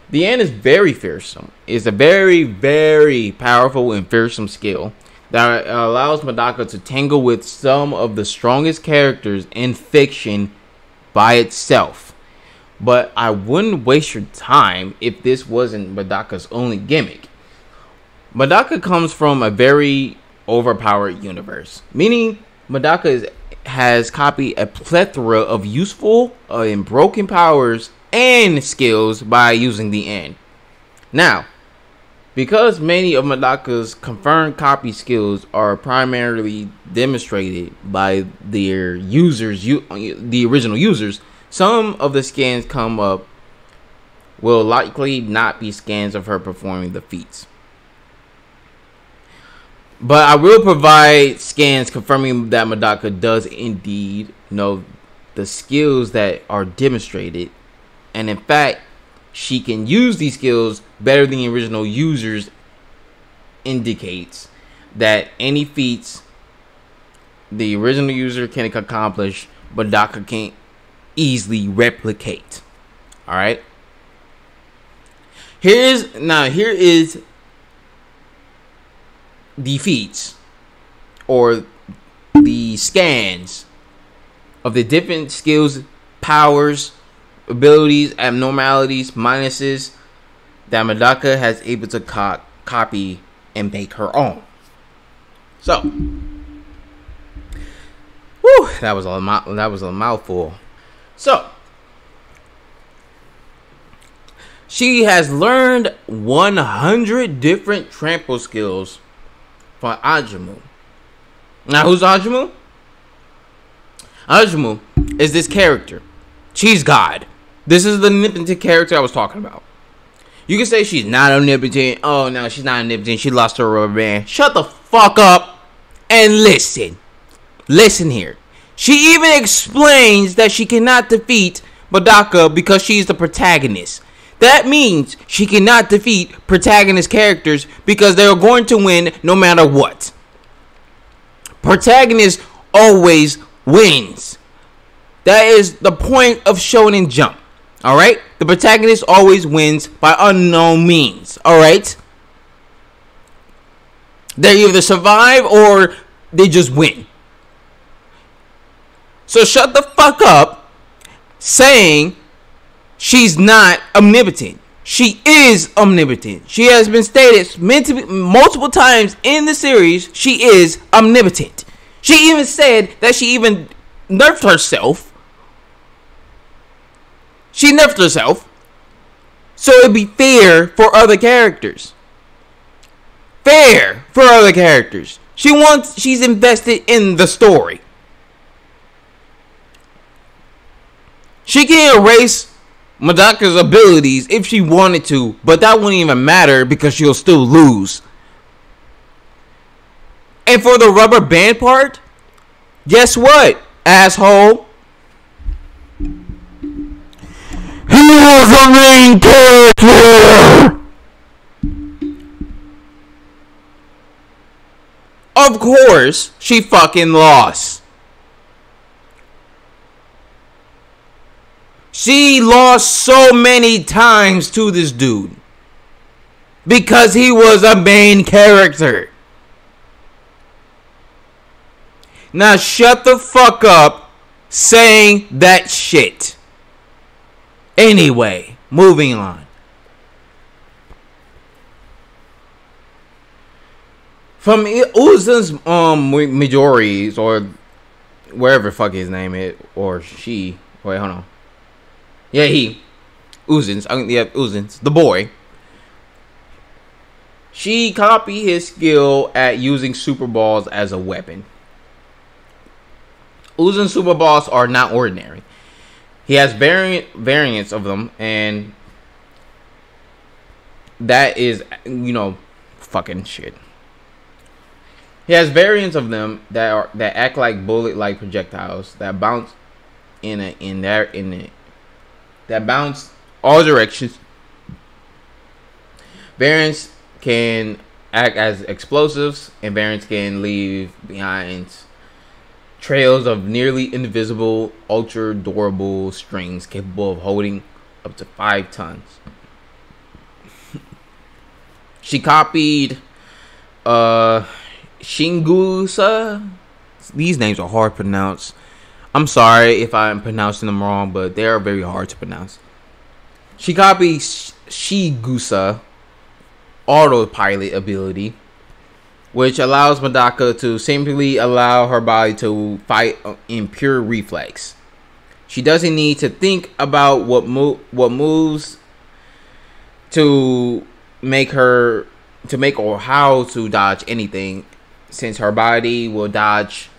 The End is very fearsome. It's a very, very powerful and fearsome skill that allows Medaka to tangle with some of the strongest characters in fiction by itself. But I wouldn't waste your time if this wasn't Medaka's only gimmick. Medaka comes from a very overpowered universe, meaning Medaka has copied a plethora of useful and broken powers and skills by using the End. Now, because many of Medaka's confirmed copy skills are primarily demonstrated by their users, the original users, some of the scans come up will likely not be scans of her performing the feats. But I will provide scans confirming that Medaka does indeed know the skills that are demonstrated, and in fact, she can use these skills better than the original users, indicates that any feats the original user can accomplish, Medaka can't easily replicate. All right. Here is the feats or the scans of the different skills, powers, abilities, abnormalities, minuses that Medaka has able to copy and make her own. So, whew, that was a mouthful. So, she has learned 100 different trample skills from Ajumu. Now, who's Ajumu? Ajumu is this character. She's God. This is the omnipotent character I was talking about. You can say she's not omnipotent. Oh, no, she's not omnipotent. She lost her rubber band. Shut the fuck up and listen. Listen here. She even explains that she cannot defeat Medaka because she's the protagonist. That means she cannot defeat protagonist characters because they are going to win no matter what. Protagonist always wins. That is the point of Shonen Jump. Alright? The protagonist always wins by unknown means. Alright? They either survive or they just win. So shut the fuck up saying she's not omnipotent. She is omnipotent. She has been stated multiple times in the series she is omnipotent. She even said that she even nerfed herself. She nerfed herself so it'd be fair for other characters. Fair for other characters. She's invested in the story. She can erase Medaka's abilities if she wanted to, but that wouldn't even matter because she'll still lose. And for the rubber band part, guess what, asshole? He was the main character! Of course, she fucking lost. She lost so many times to this dude because he was a main character. Now shut the fuck up saying that shit. Anyway, moving on. From Uzin's Midori's or wherever fuck his name is, or she. Wait, hold on. Yeah, Uzin's. Uzin's, the boy. She copied his skill at using super balls as a weapon. Uzin's super balls are not ordinary. He has variants of them, and that is, fucking shit. He has variants of them that act like bullet-like projectiles that bounce that bounce all directions. Variants can act as explosives, and variants can leave behind trails of nearly invisible, ultra durable strings capable of holding up to 5 tons. She copied Shingusa. These names are hard to pronounce. I'm sorry if I'm pronouncing them wrong, but they are very hard to pronounce. She copied Shigusa Autopilot Ability, which allows Medaka to simply allow her body to fight in pure reflex. She doesn't need to think about what moves to make or how to dodge anything, since her body will dodge,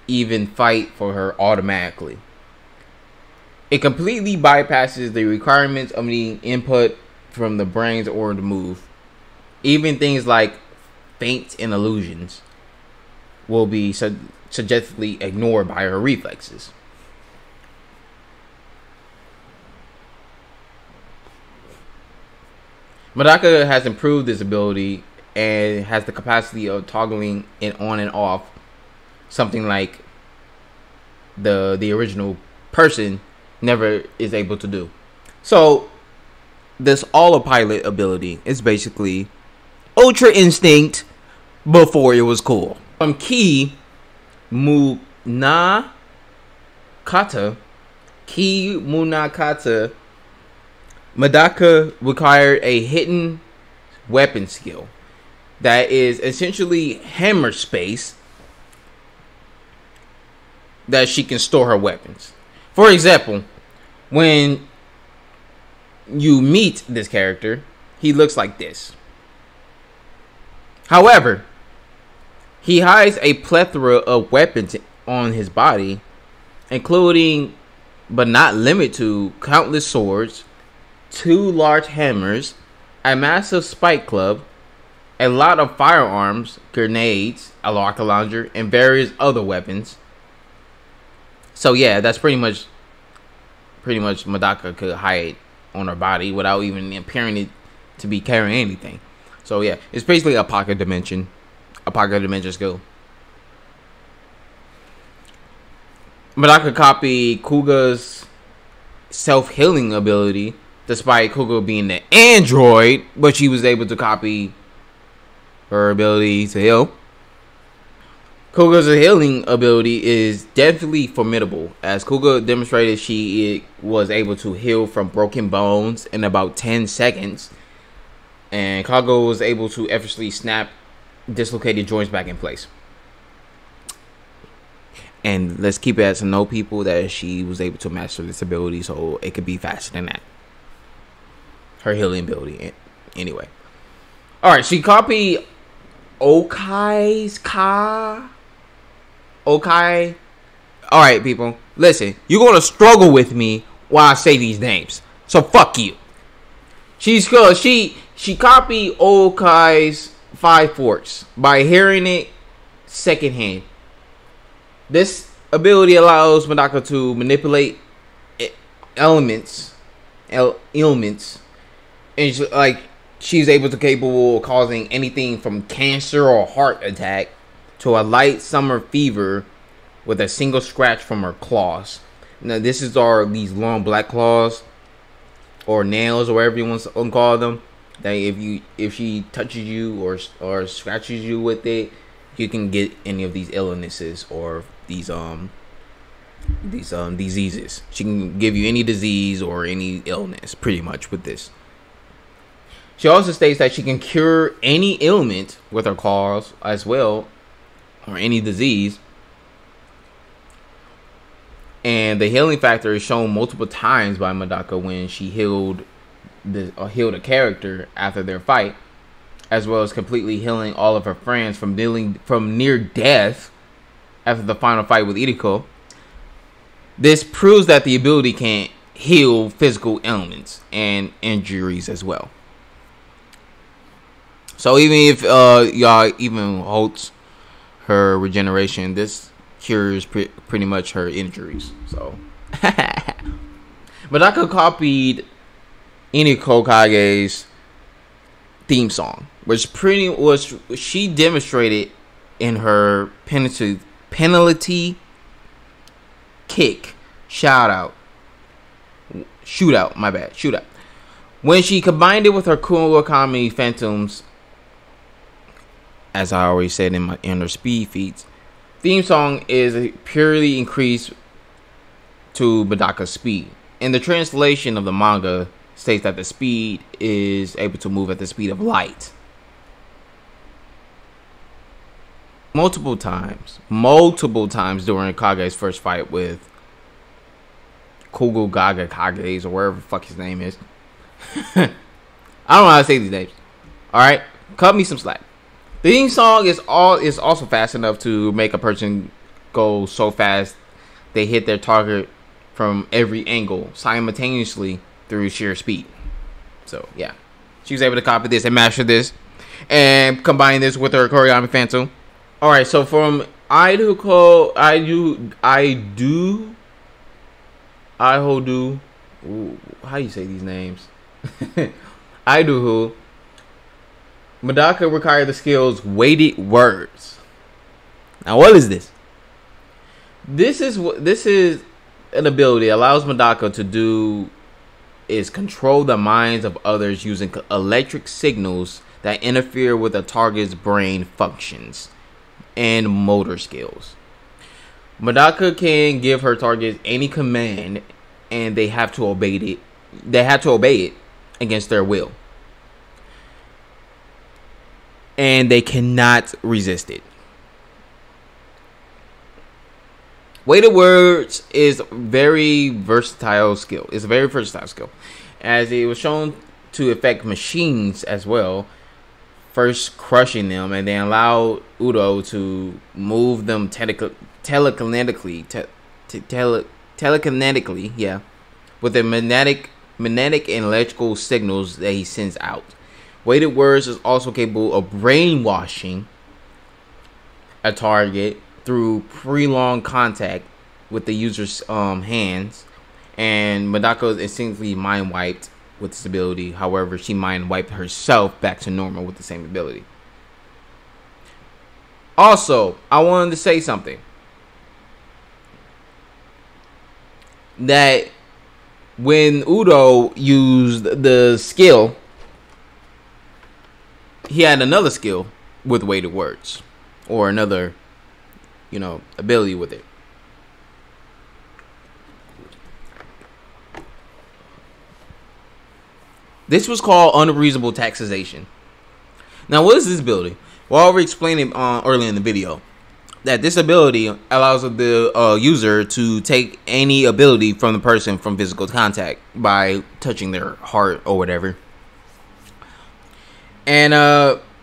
even fight for her automatically. It completely bypasses the requirements of needing input from the brains or the move. Even things like feints and illusions will be suggestively ignored by her reflexes. Medaka has improved this ability and has the capacity of toggling it on and off, something like the original person never is able to do. So this Autopilot ability is basically Ultra Instinct before it was cool. From Ki Munakata, Medaka required a hidden weapon skill that is essentially hammer space that she can store her weapons. For example, when you meet this character, he looks like this. However, he hides a plethora of weapons on his body, including but not limited to countless swords, 2 large hammers, a massive spike club, a lot of firearms, grenades, a rocket launcher, and various other weapons. So yeah, that's pretty much Medaka could hide on her body without even appearing it to be carrying anything. So yeah, it's basically a pocket dimension skill. Medaka copied Kuga's self-healing ability, despite Kuga being the android, but she was able to copy her ability to heal. Kuga's healing ability is definitely formidable, as Kuga demonstrated she was able to heal from broken bones in about 10 seconds, and Kago was able to effortlessly snap dislocated joints back in place. And let's keep it to know, people, that she was able to master this ability, so it could be faster than that. Her healing ability, anyway. Alright, she copied Okai's Okai. Alright, people, listen. You're gonna struggle with me while I say these names, so fuck you. She copied Okai's 5 Forks by hearing it secondhand. This ability allows Medaka to manipulate ailments, and she's capable of causing anything from cancer or heart attack to a light summer fever with a single scratch from her claws. Now, these long black claws or nails, or whatever you want to call them. That if she touches you or scratches you with it, you can get any of these illnesses or these diseases. She can give you any disease or any illness, pretty much, with this. She also states that she can cure any ailment with her claws as well, or any disease. And the healing factor is shown multiple times by Medaka when she healed a character after their fight, as well as completely healing all of her friends from near death after the final fight with Iriko. This proves that the ability can heal physical ailments and injuries as well. So even if y'all even halts her regeneration, this cures pretty much her injuries. So Medaka copied Iniko Kage's theme song, which she demonstrated in her penalty kick shootout. When she combined it with her Kurokami Phantoms, as I already said in her speed feats, theme song is purely increased to Medaka's speed. In the translation of the manga, states that the speed is able to move at the speed of light. Multiple times during Kage's first fight with Kugo Kage's, or wherever the fuck his name is. I don't know how to say these names. Alright, cut me some slack. The theme song is also fast enough to make a person go so fast they hit their target from every angle simultaneously through sheer speed. So yeah, she was able to copy this and master this and combine this with her Kurokami Phantom. Alright, so from Ihodu, how you say these names? Idohu Medaka required the skills Weighted Words. Now, what is this? This is an ability that allows Medaka to do is control the minds of others using electric signals that interfere with a target's brain functions and motor skills. Medaka can give her targets any command, and they have to obey it. They have to obey it against their will, and they cannot resist it. Weighted Words is very versatile skill. It's a very versatile skill, as it was shown to affect machines as well. First crushing them, and then allow Udo to move them telekinetically, yeah, with the magnetic and electrical signals that he sends out. Weighted Words is also capable of brainwashing a target through prolonged contact with the user's hands, and Medaka is instantly mind wiped with this ability. However, she mind wiped herself back to normal with the same ability. Also, I wanted to say something. That when Udo used the skill, he had another skill with Weighted Words, or another, ability with it. This was called Unreasonable Taxation. Now, what is this ability? Well, I already explained it earlier in the video. That this ability allows the user to take any ability from the person from physical contact by touching their heart or whatever. And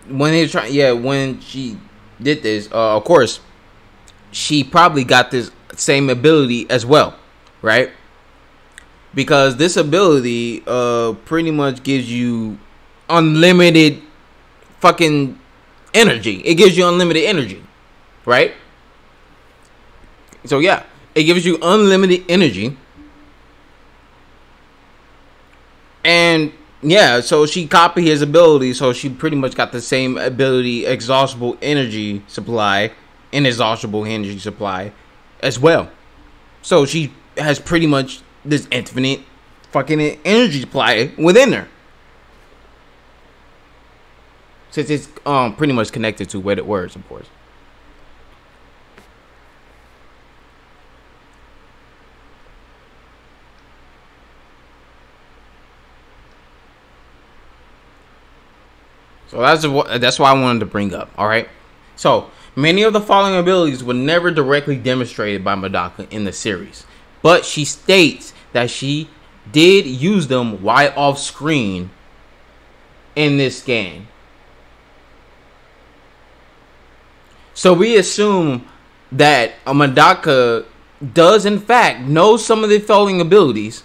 when she did this, of course, she probably got this same ability as well, right? Because this ability pretty much gives you unlimited fucking energy. It gives you unlimited energy, right? So yeah, it gives you unlimited energy. And yeah, so she copied his ability, so she pretty much got the same ability, inexhaustible energy supply as well. So she has pretty much this infinite fucking energy supply within her, since it's pretty much connected to Weighted Words, of course. So that's why I wanted to bring up. All right. So many of the following abilities were never directly demonstrated by Medaka in the series, but she states that she did use them while off screen in this scan. So we assume that Medaka does in fact know some of the following abilities.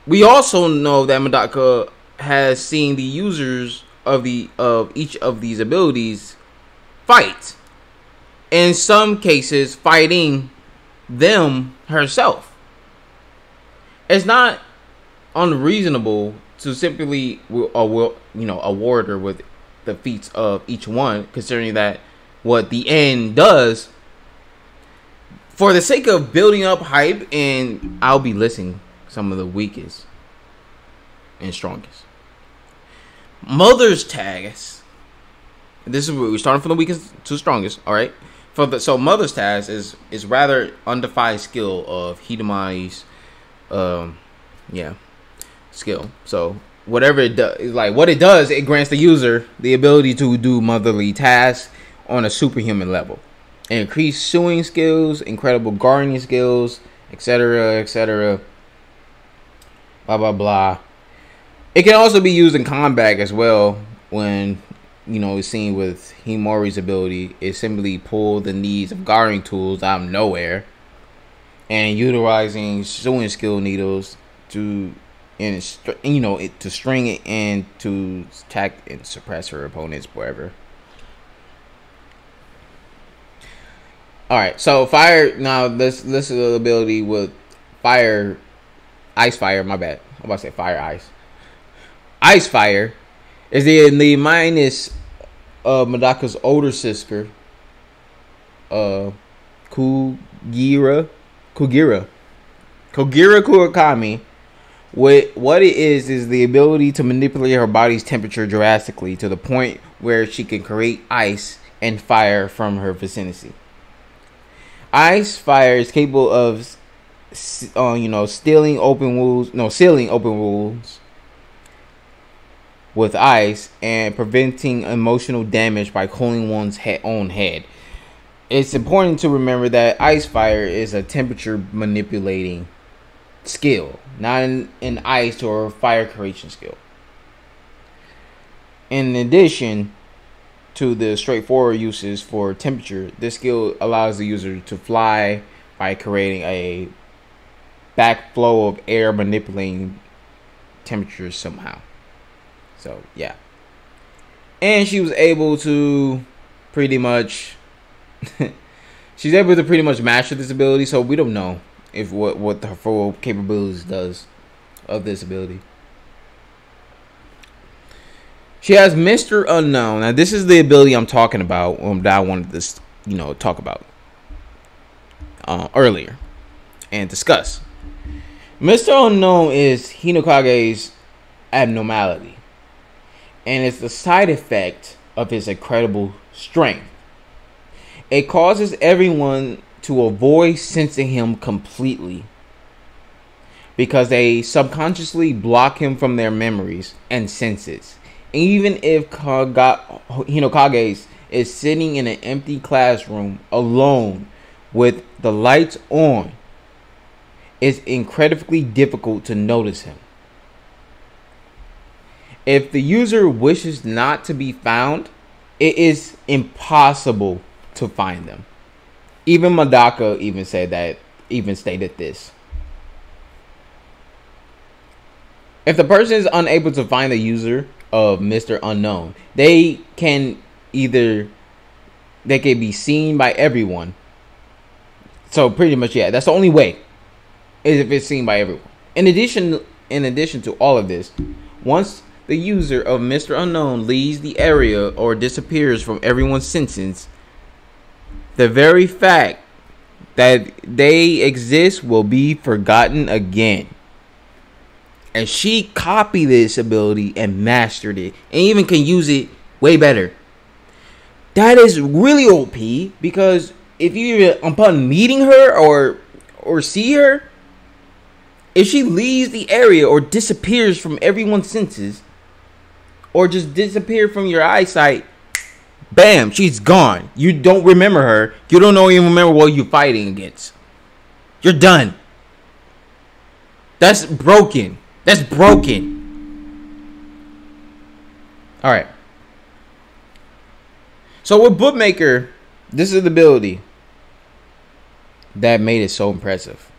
We also know that Medaka has seen the users of each of these abilities fight. In some cases, fighting them herself. It's not unreasonable to simply award her with the feats of each one, considering that what the end does. For the sake of building up hype, and I'll be listing some of the weakest and strongest. Mother's task. This is where we're starting from the weakest to strongest. All right. So Mother's task is rather undefined skill of Hidamari's, skill. So whatever it does, what it does, it grants the user the ability to do motherly tasks on a superhuman level. Increased sewing skills, incredible gardening skills, etc., etc. Blah blah blah. It can also be used in combat as well. When it's seen with Himori's ability, it simply pulled the needs of gardening tools out of nowhere, and utilizing sewing skill needles to string it and to attack and suppress her opponents wherever. All right, so fire. Now this is the ability with ice fire. My bad. I'm about to say fire ice. Ice fire Is the minus Medaka's older sister, Kugira Kurokami. What it is the ability to manipulate her body's temperature drastically to the point where she can create ice and fire from her vicinity. Ice fire is capable of, sealing open wounds with ice and preventing emotional damage by cooling one's own head. It's important to remember that ice fire is a temperature manipulating skill, not an ice or fire creation skill. In addition to the straightforward uses for temperature, this skill allows the user to fly by creating a backflow of air manipulating temperatures somehow. So yeah, and she was able to pretty much master this ability. So we don't know if what her full capabilities does of this ability. She has Mr. Unknown. Now this is the ability I'm talking about, that I wanted to talk about earlier and discuss. Mr. Unknown is Hinokage's abnormality, and it's the side effect of his incredible strength. It causes everyone to avoid sensing him completely because they subconsciously block him from their memories and senses. Even if Hinokage is sitting in an empty classroom alone with the lights on, it's incredibly difficult to notice him. If the user wishes not to be found, it is impossible to find them. Even Medaka stated this. If the person is unable to find the user of Mr. Unknown, they can be seen by everyone. So pretty much, yeah, that's the only way, is if it's seen by everyone. In addition to all of this, once the user of Mr. Unknown leaves the area or disappears from everyone's senses, the very fact that they exist will be forgotten again. And she copied this ability and mastered it, and even can use it way better. That is really OP, because if you, upon meeting her or see her, if she leaves the area or disappears from everyone's senses, or just disappear from your eyesight, bam, she's gone. You don't remember her. You don't even remember what you're fighting against. You're done. That's broken. That's broken. Alright. So with Bookmaker, this is the ability that made it so impressive.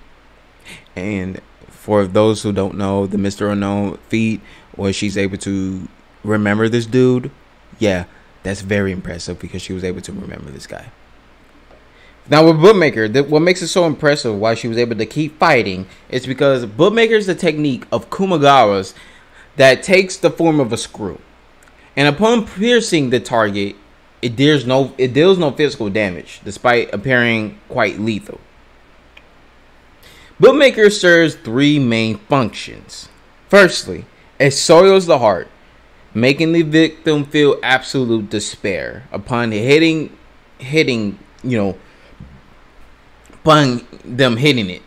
And for those who don't know, the Mr. Unknown feat, where she's able to remember this dude, yeah, that's very impressive, because she was able to remember this guy. Now with Bookmaker, what makes it so impressive, why she was able to keep fighting, is because Bookmaker is the technique of Kumagawa's that takes the form of a screw, and upon piercing the target, it deals no physical damage, despite appearing quite lethal. Bookmaker serves three main functions. Firstly, it soils the heart, making the victim feel absolute despair upon upon them hitting it.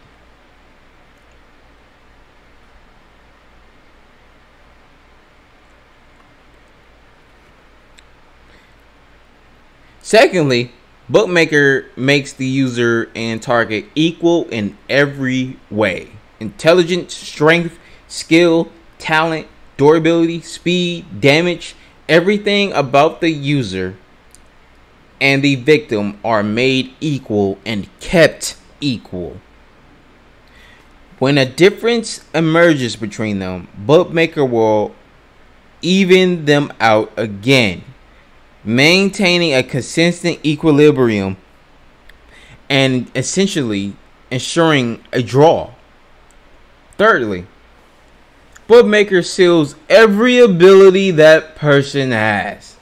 Secondly, Bookmaker makes the user and target equal in every way: intelligence, strength, skill, talent, durability, speed, damage. Everything about the user and the victim are made equal and kept equal. When a difference emerges between them, Bookmaker will even them out again, maintaining a consistent equilibrium and essentially ensuring a draw. Thirdly, Bookmaker seals every ability that person has.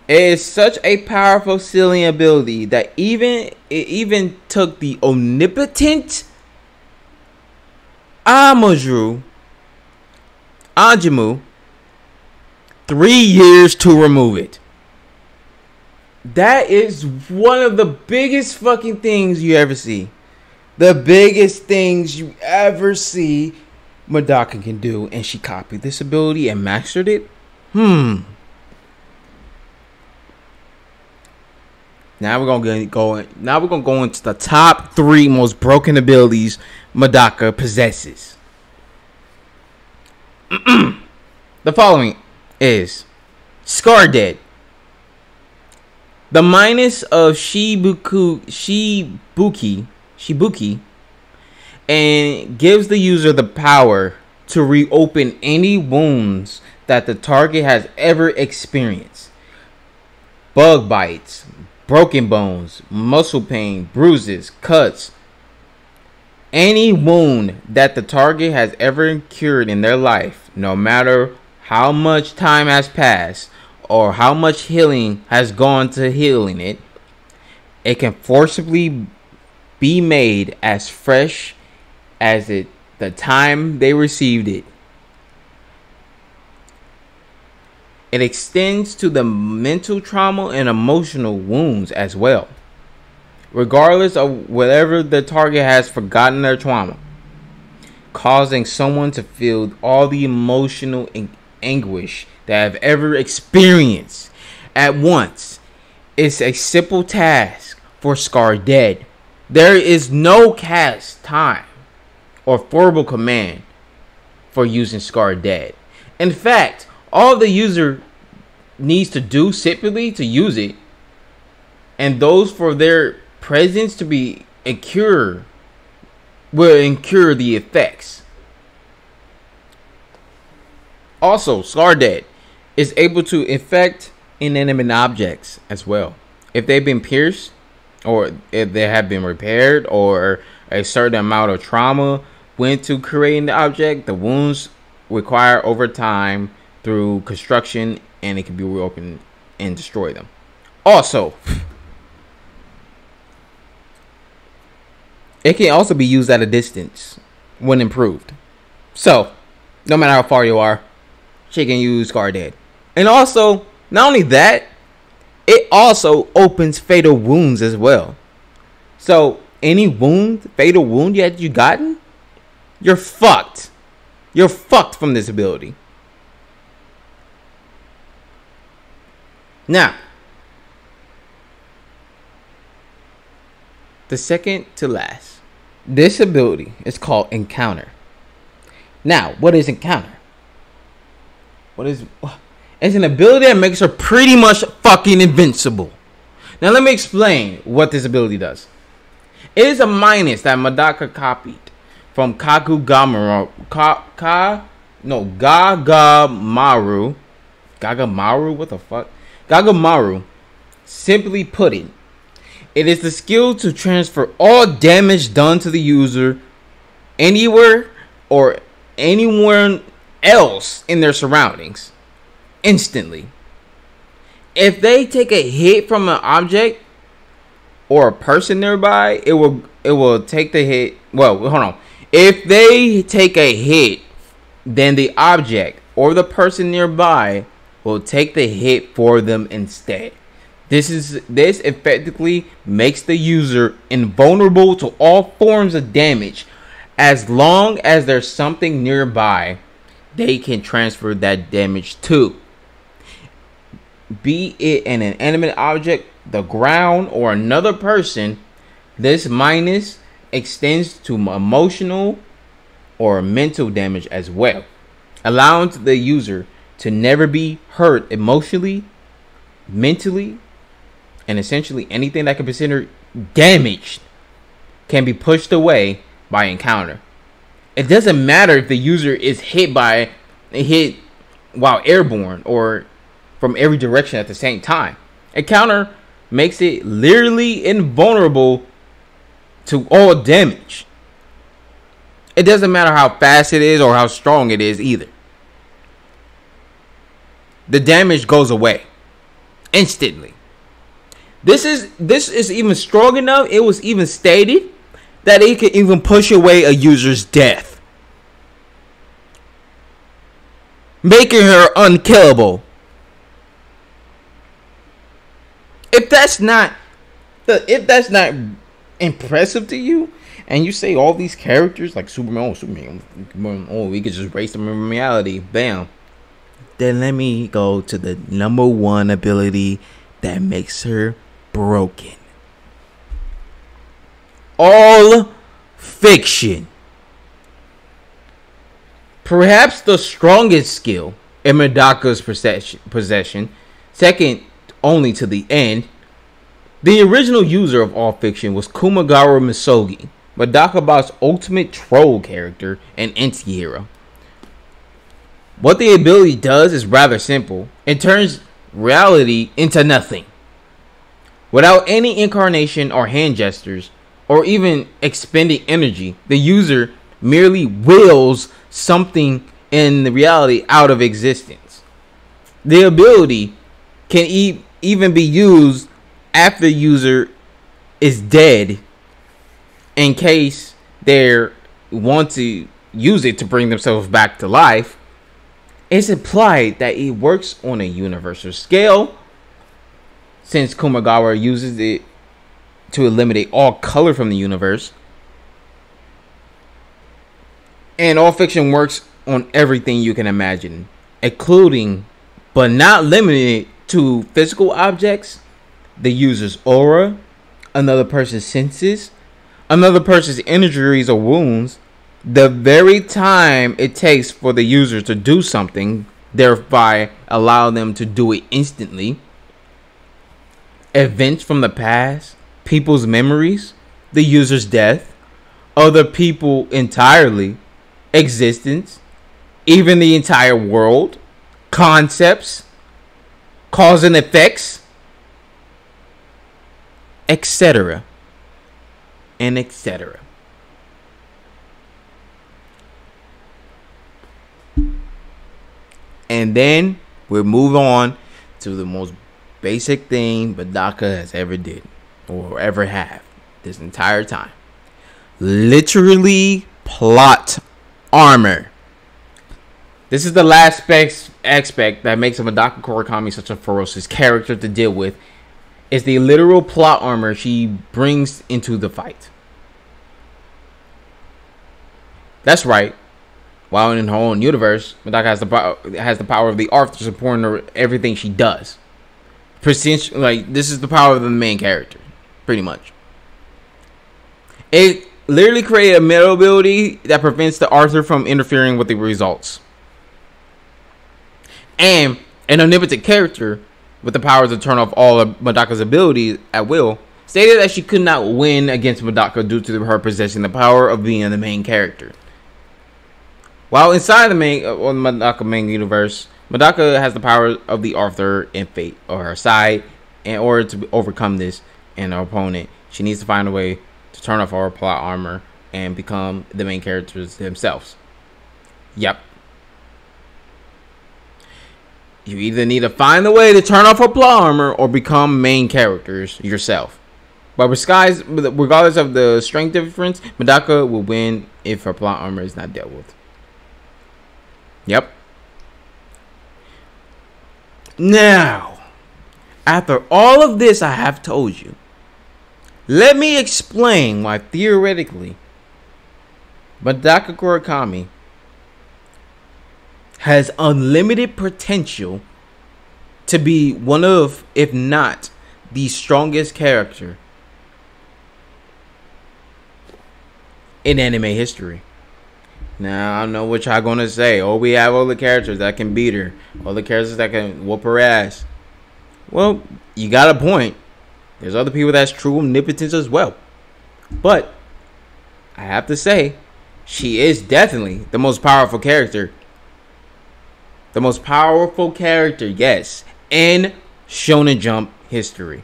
It is such a powerful sealing ability that it even took the omnipotent Anjimu 3 years to remove it. That is one of the biggest fucking things you ever see. The biggest things you ever see Medaka can do, and she copied this ability and mastered it. Now we're gonna go into the top 3 most broken abilities Medaka possesses. The following is Scar Dead. The minus of Shibuki and gives the user the power to reopen any wounds that the target has ever experienced. Bug bites, broken bones, muscle pain, bruises, cuts. Any wound that the target has ever incurred in their life, no matter how much time has passed or how much healing has gone to healing it, it can forcibly be made as fresh as the time they received it. It extends to the mental trauma and emotional wounds as well, regardless of whatever the target has forgotten their trauma, causing someone to feel all the emotional anguish they have ever experienced at once. It's a simple task for Scar Dead. There is no cast time or verbal command for using Scar Dead. In fact, all the user needs to do simply to use it, and those for their presence to be incur the effects. Also, Scar Dead is able to affect inanimate objects as well. If they've been pierced, or if they have been repaired, or a certain amount of trauma went to creating the object, the wounds require over time through construction, and it can be reopened and destroy them. Also, it can also be used at a distance when improved. So, no matter how far you are, she can use Scar Dead. And also, not only that, it also opens fatal wounds as well. So, any fatal wound that you gotten, you're fucked. You're fucked from this ability. Now, the second to last. This ability is called Encounter. Now, what is Encounter? It's an ability that makes her pretty much fucking invincible. Now, let me explain what this ability does. It is a minus that Medaka copied from Gagamaru. What the fuck? Gagamaru. Simply put it is the skill to transfer all damage done to the user anywhere or anyone else in their surroundings instantly. If they take a hit from an object or a person nearby, it will take the hit. Well, hold on. If they take a hit, then the object or the person nearby will take the hit for them instead. This effectively makes the user invulnerable to all forms of damage. As long as there's something nearby they can transfer that damage to, be it an inanimate object, the ground, or another person. This minus extends to emotional or mental damage as well, allowing the user to never be hurt emotionally, mentally, and essentially anything that can be considered damaged can be pushed away by Encounter. It doesn't matter if the user is hit while airborne or from every direction at the same time. Encounter makes it literally invulnerable to all damage. It doesn't matter how fast it is or how strong it is either. The damage goes away instantly. This is even strong enough. It was even stated that it could even push away a user's death, making her unkillable. If that's not impressive to you, and you say all these characters like Superman, we could just race them in reality, bam. Then let me go to the number one ability that makes her broken. All fiction. Perhaps the strongest skill in Medaka's possession, second only to the end. The original user of all fiction was Kumagawa Misogi, Medaka ultimate troll character and anti-hero. What the ability does is rather simple. It turns reality into nothing. Without any incarnation or hand gestures, or even expending energy, the user merely wills something in the reality out of existence. The ability can even be used after the user is dead, in case they want to use it to bring themselves back to life. It's implied that it works on a universal scale, since Kumagawa uses it to eliminate all color from the universe. And all fiction works on everything you can imagine, including, but not limited to, physical objects, the user's aura, another person's senses, another person's injuries or wounds, the very time it takes for the user to do something, thereby allow them to do it instantly, events from the past, people's memories, the user's death, other people entirely, existence, even the entire world, concepts, cause and effects, etc. and etc. And then we'll move on to the most basic thing Medaka has ever did or ever have this entire time. Literally plot armor. This is the last aspect that makes Medaka Kurokami such a ferocious character to deal with. Is the literal plot armor she brings into the fight. That's right. While in her own universe, Medaka has the power of the art to support her everything she does. Like, this is the power of the main character, pretty much. It literally created a meta ability that prevents the author from interfering with the results. And an omnipotent character with the power to turn off all of Medaka's abilities at will stated that she could not win against Medaka due to her possessing the power of being the main character. While inside the Medaka main universe, Medaka has the power of the author and fate on her side. In order to overcome this and her opponent, she needs to find a way to turn off her plot armor and become the main characters themselves. Yep. You either need to find a way to turn off her plot armor or become main characters yourself. But regardless of the strength difference, Medaka will win if her plot armor is not dealt with. Yep. Now, after all of this I have told you, let me explain why theoretically Medaka Kurokami has unlimited potential to be one of, if not the strongest character in anime history. Now, I know what y'all gonna say. Oh, we have all the characters that can beat her. All the characters that can whoop her ass. Well, you got a point. There's other people that's true omnipotence as well. But I have to say, she is definitely the most powerful character. The most powerful character, yes, in Shonen Jump history.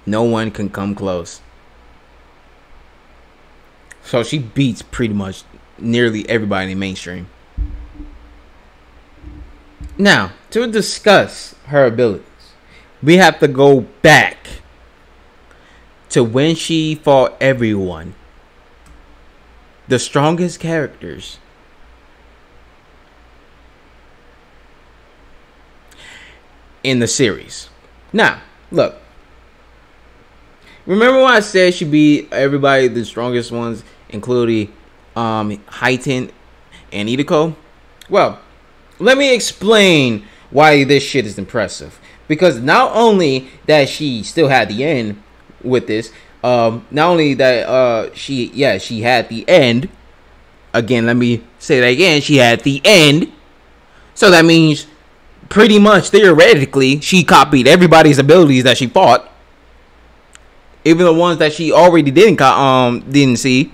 No one can come close. So she beats pretty much nearly everybody in the mainstream. Now, to discuss her abilities, we have to go back to when she fought everyone. The strongest characters. In the series. Now, look. Remember when I said she beat everybody, the strongest ones, including Hyten and Idiko? Well, let me explain why this shit is impressive. Because not only that she still had the end with this, not only that she had the end. Again, let me say that again. She had the end. So that means pretty much theoretically she copied everybody's abilities that she fought. Even the ones that she already didn't see.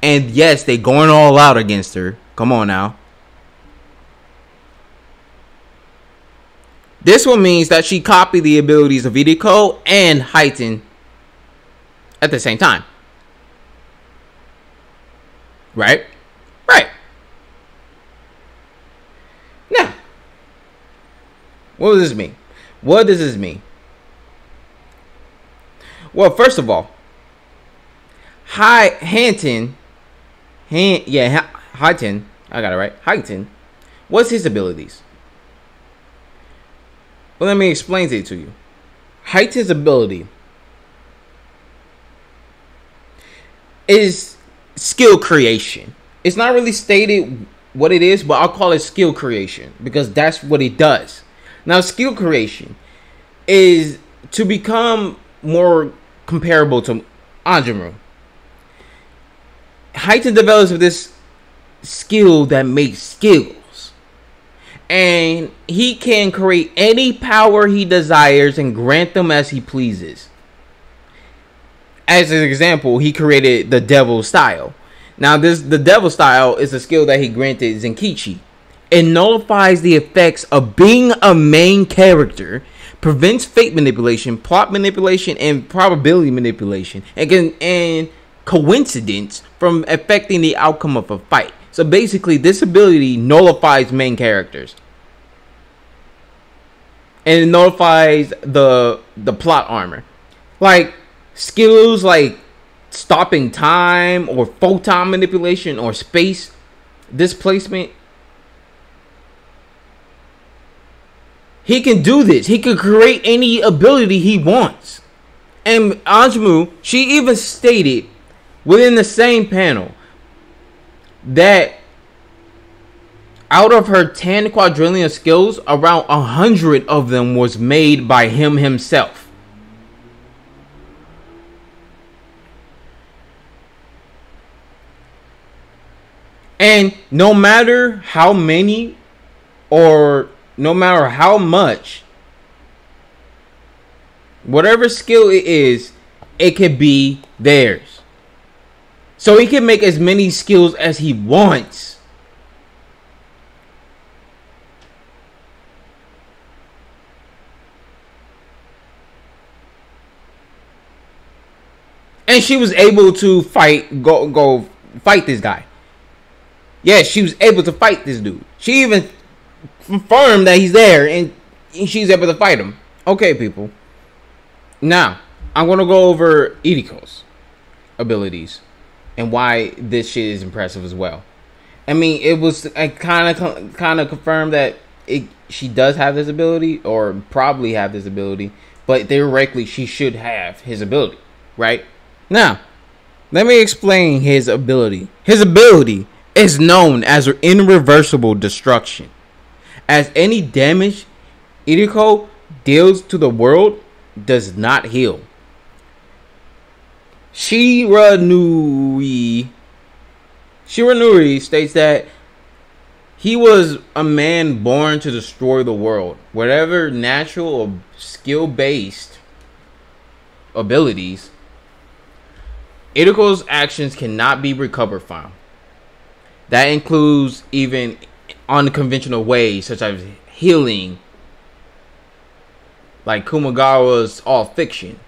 And yes, they going all out against her. Come on now. This one means that she copied the abilities of Idiko and Hyten at the same time. Right? Right. Now, what does this mean? What does this mean? Well, first of all, Hyten, I got it right. Hyten, what's his abilities? Well, let me explain it to you. Hyten's ability is skill creation. It's not really stated what it is, but I'll call it skill creation because that's what it does. Now, skill creation is to become more comparable to Anjumru. Hyten develops this skill that makes skills. And he can create any power he desires and grant them as he pleases. As an example, he created the Devil Style. Now, the Devil Style is a skill that he granted Zenkichi. It nullifies the effects of being a main character, prevents fate manipulation, plot manipulation, and probability manipulation, and coincidence from affecting the outcome of a fight. So basically, this ability nullifies main characters. And it nullifies the plot armor. Like, skills like stopping time, or photon manipulation, or space displacement. He can do this. He can create any ability he wants. And Anjumru, she even stated within the same panel that out of her 10 quadrillion skills, around 100 of them was made by him himself. And no matter how many or no matter how much, whatever skill it is, it can be theirs. So he can make as many skills as he wants. And she was able to go fight this guy. Yeah, she was able to fight this dude. She even confirmed that he's there and she's able to fight him. Okay, people. Now, I'm going to go over Idiko's abilities and why this shit is impressive as well. I mean, it was kind of confirmed that she does have this ability, or probably have this ability, but theoretically she should have his ability, right? Now, let me explain his ability. His ability is known as irreversible destruction. As any damage Idiko deals to the world does not heal. Shiranui states that he was a man born to destroy the world. Whatever natural or skill-based abilities, Idiko's actions cannot be recovered from. That includes even unconventional ways, such as healing, like Kumagawa's all fiction.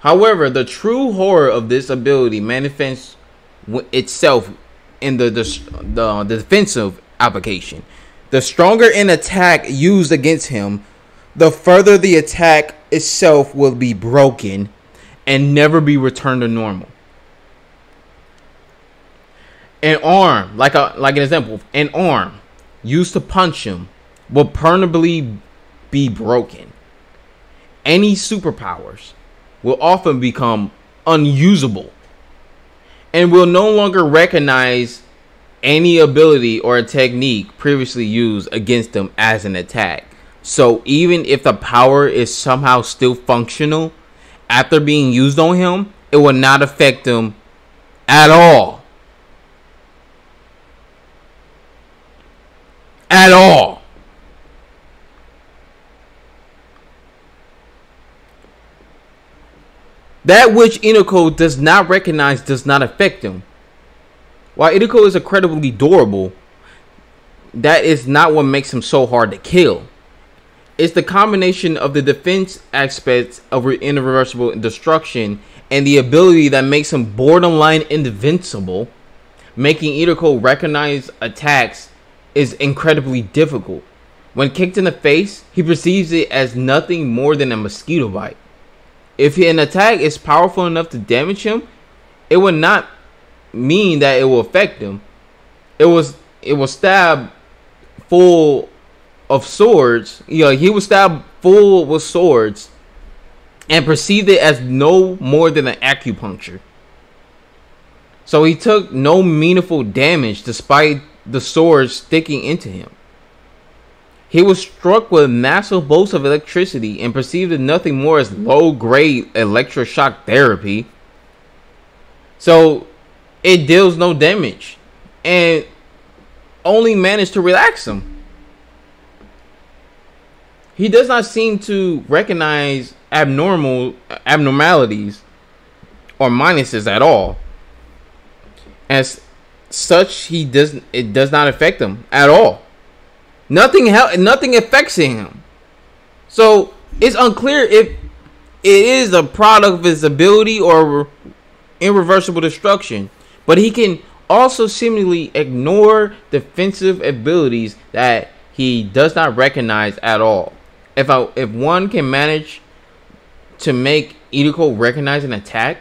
However, the true horror of this ability manifests itself in the defensive application. The stronger an attack used against him, the further the attack itself will be broken and never be returned to normal. An arm, like an example, an arm used to punch him will permanently be broken. Any superpowers will often become unusable and will no longer recognize any ability or a technique previously used against them as an attack. So even if the power is somehow still functional after being used on him, it will not affect him at all. At all. That which Inoko does not recognize does not affect him. While Inoko is incredibly durable, that is not what makes him so hard to kill. It's the combination of the defense aspects of irreversible destruction and the ability that makes him borderline invincible, making Inoko recognize attacks is incredibly difficult. When kicked in the face, he perceives it as nothing more than a mosquito bite. If an attack is powerful enough to damage him, it would not mean that it will affect him. It will stab full of swords. He was stabbed full with swords and perceived it as no more than an acupuncture. So he took no meaningful damage despite the sword sticking into him. He was struck with massive bolts of electricity and perceived it nothing more as low-grade electroshock therapy. So it deals no damage and only managed to relax him. He does not seem to recognize abnormalities or minuses at all. As such, it does not affect him at all. Nothing affects him. So it's unclear if it is a product of his ability or irreversible destruction. But he can also seemingly ignore defensive abilities that he does not recognize at all. If one can manage to make Inoko recognize an attack,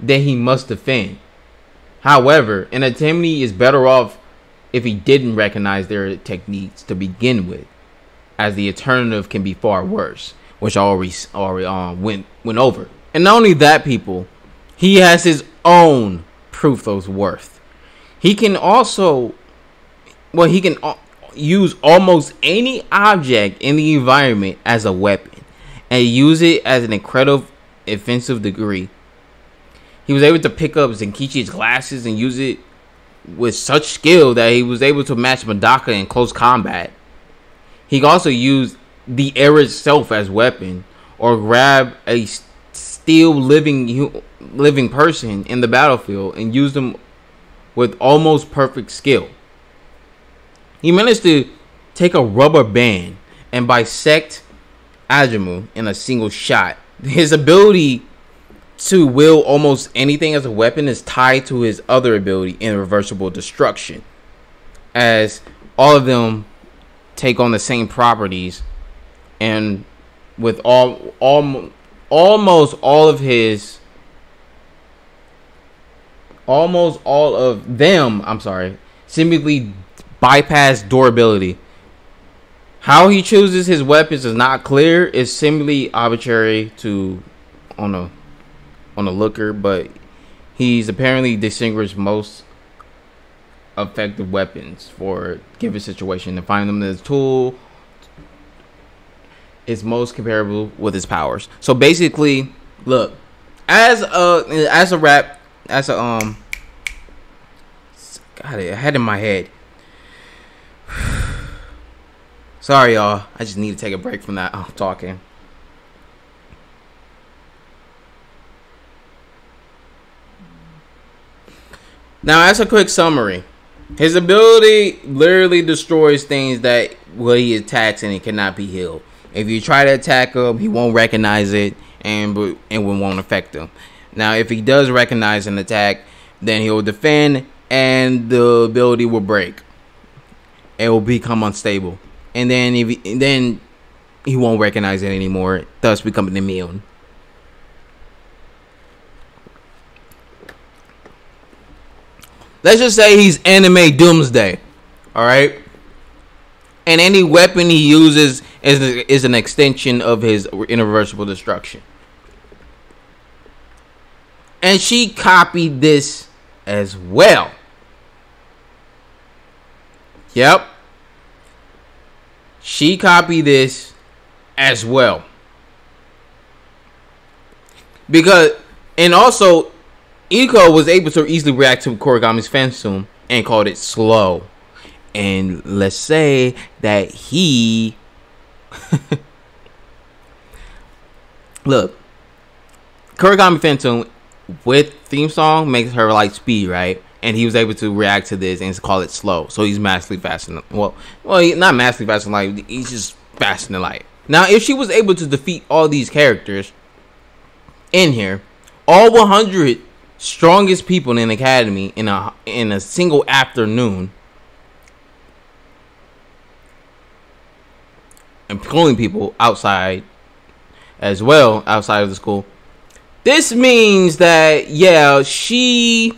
then he must defend. However, an attendee is better off if he didn't recognize their techniques to begin with, as the alternative can be far worse, which I already went over. And not only that, people, he has his own proof of worth. He can also, use almost any object in the environment as a weapon and use it as an incredible offensive degree. He was able to pick up Zenkichi's glasses and use it with such skill that he was able to match Medaka in close combat. He can also use the air itself as weapon, or grab a still living person in the battlefield and use them with almost perfect skill. He managed to take a rubber band and bisect Ajamu in a single shot. His ability to wield almost anything as a weapon is tied to his other ability, irreversible destruction, as all of them take on the same properties, and with almost all of them seemingly bypass durability. How he chooses his weapons is not clear. It's seemingly arbitrary on a looker, but he's apparently distinguished most effective weapons for given situation and find them as tool is most comparable with his powers. So basically, look, God, I had it in my head. Sorry, y'all. I just need to take a break from that talking. Now, as a quick summary, his ability literally destroys things that he attacks and it cannot be healed. If you try to attack him, he won't recognize it and it won't affect him. Now, if he does recognize an attack, then he'll defend, and the ability will break. It will become unstable, and then he won't recognize it anymore, thus becoming immune. Let's just say he's anime Doomsday, all right? And any weapon he uses is an extension of his irreversible destruction. And she copied this as well. Yep. She copied this as well. Because, and also, Iko was able to easily react to Kurokami's Phantom and called it slow. And let's say that he... Look, Kurokami Phantom with theme song makes her like speed, right? And he was able to react to this and call it slow. So he's massively fast in well, he's not massively fast in light. He's just fast in light. Now, if she was able to defeat all these characters in here, all 100 strongest people in the academy in a single afternoon, including people outside as well, outside of the school, this means that, yeah, she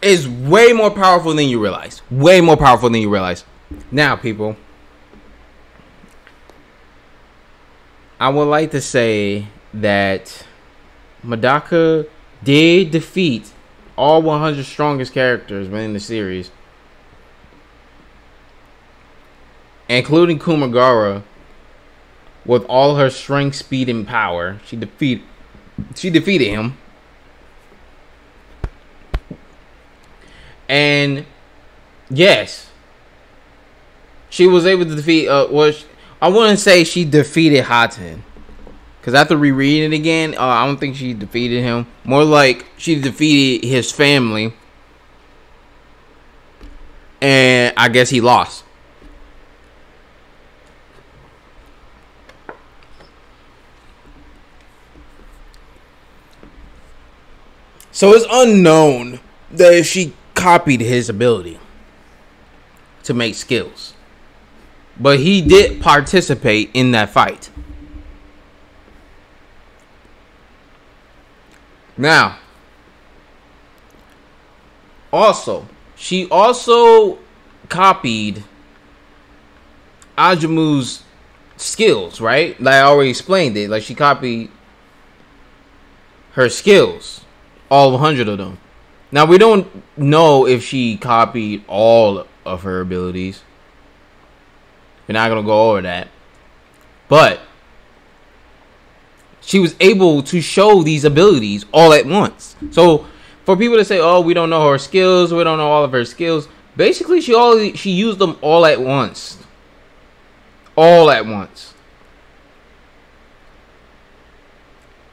is way more powerful than you realize. Way more powerful than you realize. Now, people, I would like to say that Medaka did defeat all 100 strongest characters within the series, including Kumagara, with all her strength, speed, and power. She defeated him. And yes, she was able to defeat. I wouldn't say she defeated Haten, because after rereading it again, I don't think she defeated him. More like she defeated his family, and I guess he lost. So it's unknown that if she copied his ability to make skills. But he did participate in that fight. Now, also, she also copied Ajamu's skills, right? Like I already explained it. Like she copied her skills. All 100 of them. Now, we don't know if she copied all of her abilities. We're not going to go over that. But she was able to show these abilities all at once. So, for people to say, oh, we don't know her skills, we don't know all of her skills, basically, she used them all at once. All at once.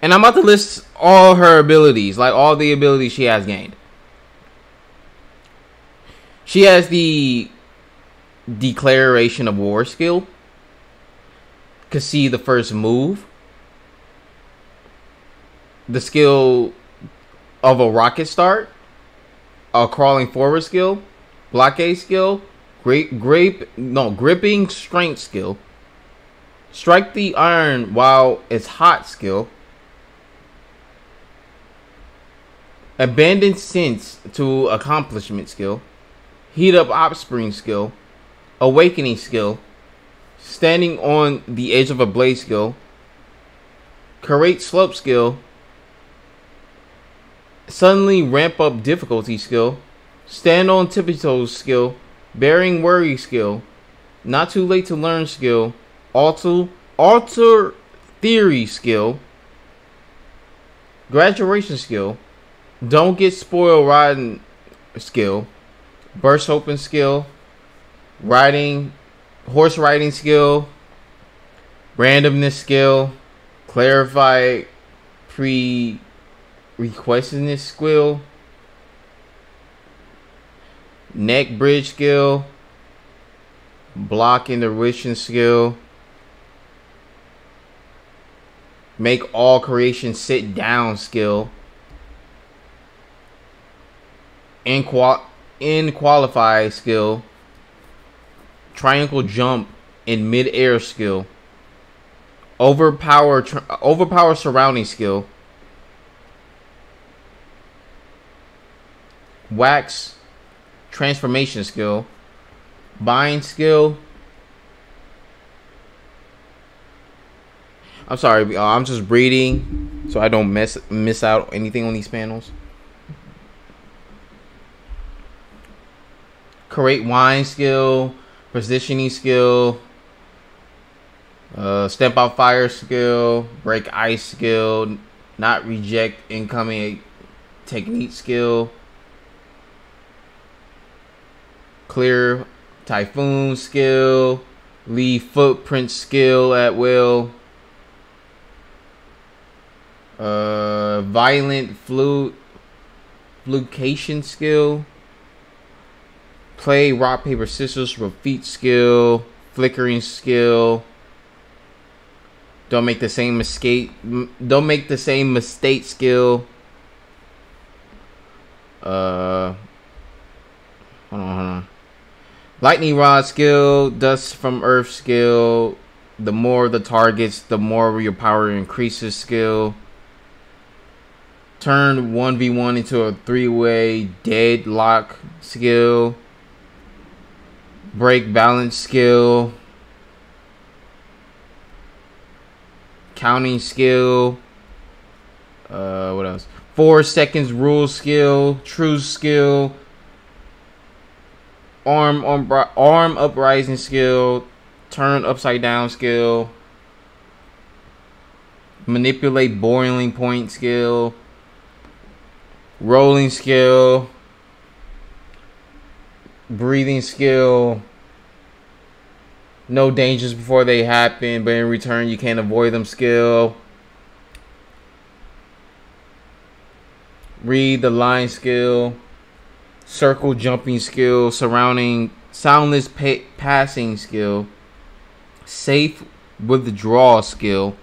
And I'm about to list all her abilities, like all the abilities she has gained. She has the Declaration of War skill. Could see the first move. The skill of a rocket start. A crawling forward skill. Blockade skill. Gripping strength skill. Strike the iron while it's hot skill. Abandon sense to accomplishment skill. Heat up offspring skill. Awakening skill. Standing on the edge of a blade skill. Create slope skill. Suddenly ramp up difficulty skill. Stand on tippy toes skill. Bearing worry skill. Not too late to learn skill. Alter theory skill. Graduation skill. Don't get spoiled riding skill. Burst open skill. Horse riding skill. Randomness skill. Clarify pre-requestedness skill. Neck bridge skill. Block intuition skill. Make all creation sit down skill. Qualify skill. Triangle jump in mid-air skill. Overpower surrounding skill. Wax transformation skill. Bind skill. I'm sorry, I'm just reading so I don't miss out anything on these panels. Create wine skill, positioning skill, step out fire skill, break ice skill, not reject incoming technique skill, clear typhoon skill, leave footprint skill at will. Violent flucation skill. Play rock paper scissors with Feats skill. Flickering skill. Don't make the same mistake skill. Hold on. Lightning rod skill. Dust from earth skill. The more the targets, the more your power increases skill. Turn 1v1 into a 3-way deadlock skill. Break balance skill. Counting skill. What else? 4 seconds rule skill. Truce skill. Arm uprising skill. Turn upside down skill. Manipulate boiling point skill. Rolling skill. Breathing skill. No dangers before they happen, but in return you can't avoid them skill. Read the line skill. Circle jumping skill. Surrounding soundless passing skill. Safe withdrawal skill.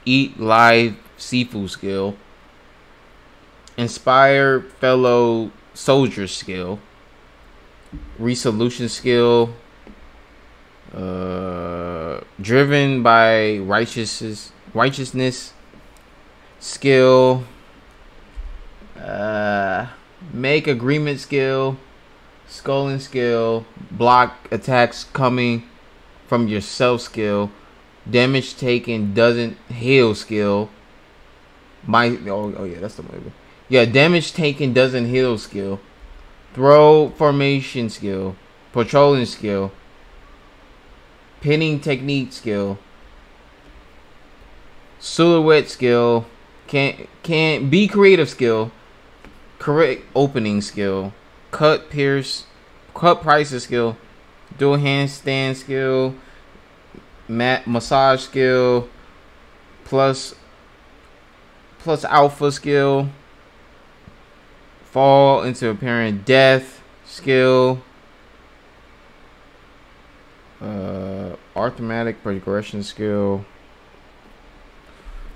Eat live seafood skill. Inspire fellow soldiers skill. Resolution skill. Driven by righteousness skill. Make agreement skill. Sculling skill. Block attacks coming from yourself skill. Damage taken doesn't heal skill. Oh yeah, that's the label. Yeah, damage taken doesn't heal skill. Throw formation skill. Patrolling skill. Pinning technique skill. Silhouette skill. Can't be creative skill. Correct opening skill. Cut prices skill. Dual handstand skill. Massage skill. Plus alpha skill. Fall into apparent death skill. Arithmetic progression skill.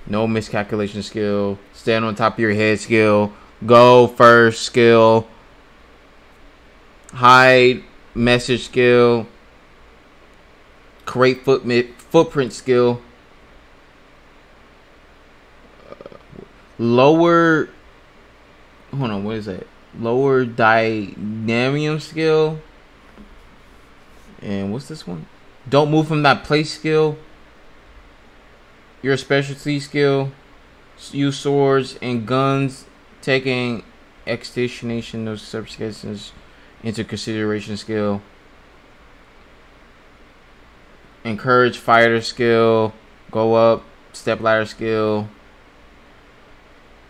No miscalculation skill. Stand on top of your head skill. Go first skill. Hide message skill. Create footprint skill. Lower. Hold on, what is that? Lower dynamium skill. And what's this one? Don't move from that place skill. Your specialty skill. Use swords and guns. Taking extinction of subscriptions into consideration skill. Encourage fighter skill. Go up. Step ladder skill.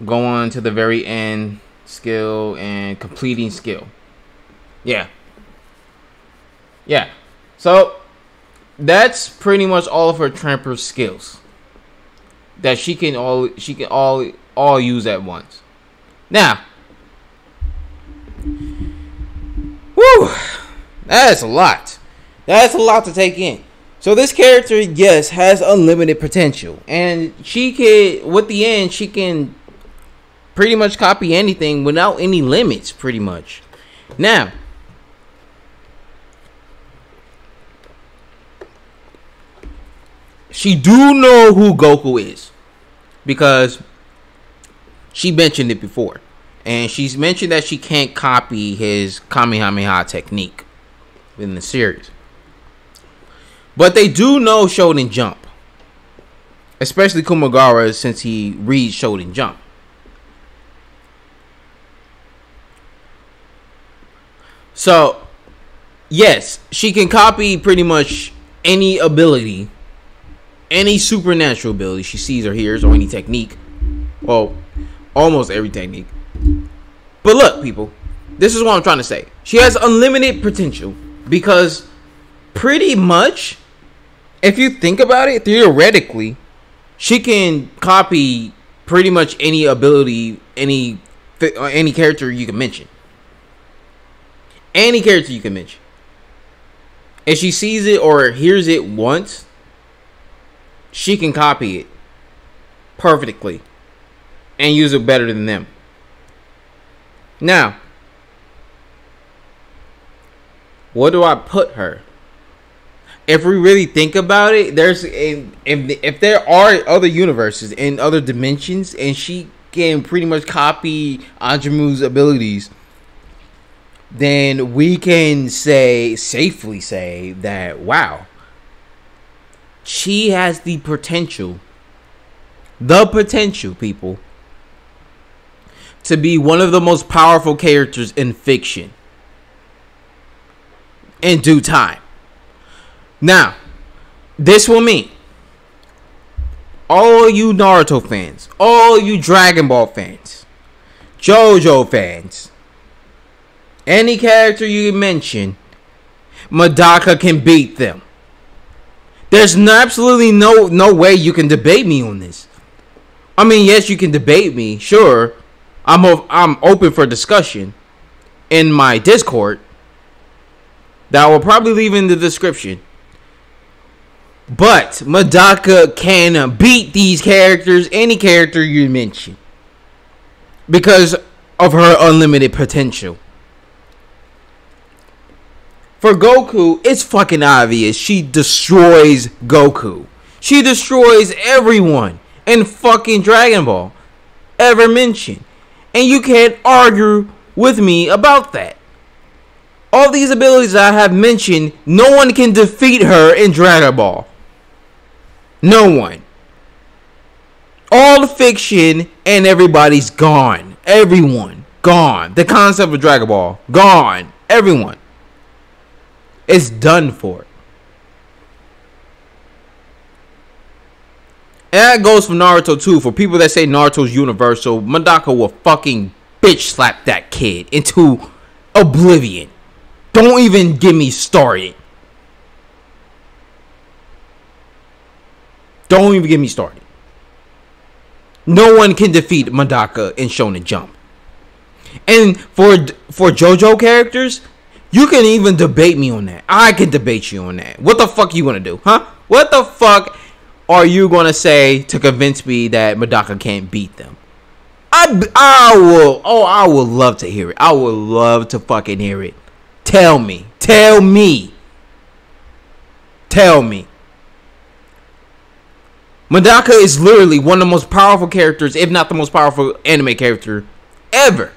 Go on to the very end skill and completing skill. Yeah. So that's pretty much all of her tramper skills that she can all use at once. Now, whew, that's a lot. That's a lot to take in. So this character, yes, has unlimited potential, and she can, with the end, she can pretty much copy anything without any limits, pretty much. Now, she do know who Goku is because she mentioned it before, and she's mentioned that she can't copy his Kamehameha technique in the series. But they do know Shonen Jump. Especially Kumagara, since he reads Shonen Jump. So, yes, she can copy pretty much any ability. Any supernatural ability she sees or hears, or any technique. Well, almost every technique. But look, people, this is what I'm trying to say. She has unlimited potential because pretty much, if you think about it, theoretically, she can copy pretty much any ability, any character you can mention. Any character you can mention. If she sees it or hears it once, she can copy it perfectly and use it better than them. Now, what do I put her? If we really think about it, if there are other universes and other dimensions, and she can pretty much copy Anjamu's abilities, then we can safely say that, wow, she has the potential, people, to be one of the most powerful characters in fiction in due time. Now, this will mean all you Naruto fans, all you Dragon Ball fans, JoJo fans, any character you mention, Medaka can beat them. There's absolutely no way you can debate me on this. I mean, yes, you can debate me, sure. I'm open for discussion in my Discord that I will probably leave in the description. But Medaka can beat these characters, any character you mention, because of her unlimited potential. For Goku, it's fucking obvious. She destroys Goku. She destroys everyone in fucking Dragon Ball ever mentioned. And you can't argue with me about that. All these abilities I have mentioned, no one can defeat her in Dragon Ball. No one. All the fiction and everybody's gone. Everyone gone. The concept of Dragon Ball gone. Everyone. It's done for. And that goes for Naruto too. For people that say Naruto's universal, Medaka will fucking bitch slap that kid into oblivion. Don't even get me started. Don't even get me started. No one can defeat Medaka in Shonen Jump. And for JoJo characters, you can even debate me on that. I can debate you on that. What the fuck you gonna do, huh? What the fuck are you gonna say to convince me that Medaka can't beat them? I will love to hear it. I would love to fucking hear it. Tell me. Medaka is literally one of the most powerful characters, if not the most powerful anime character ever.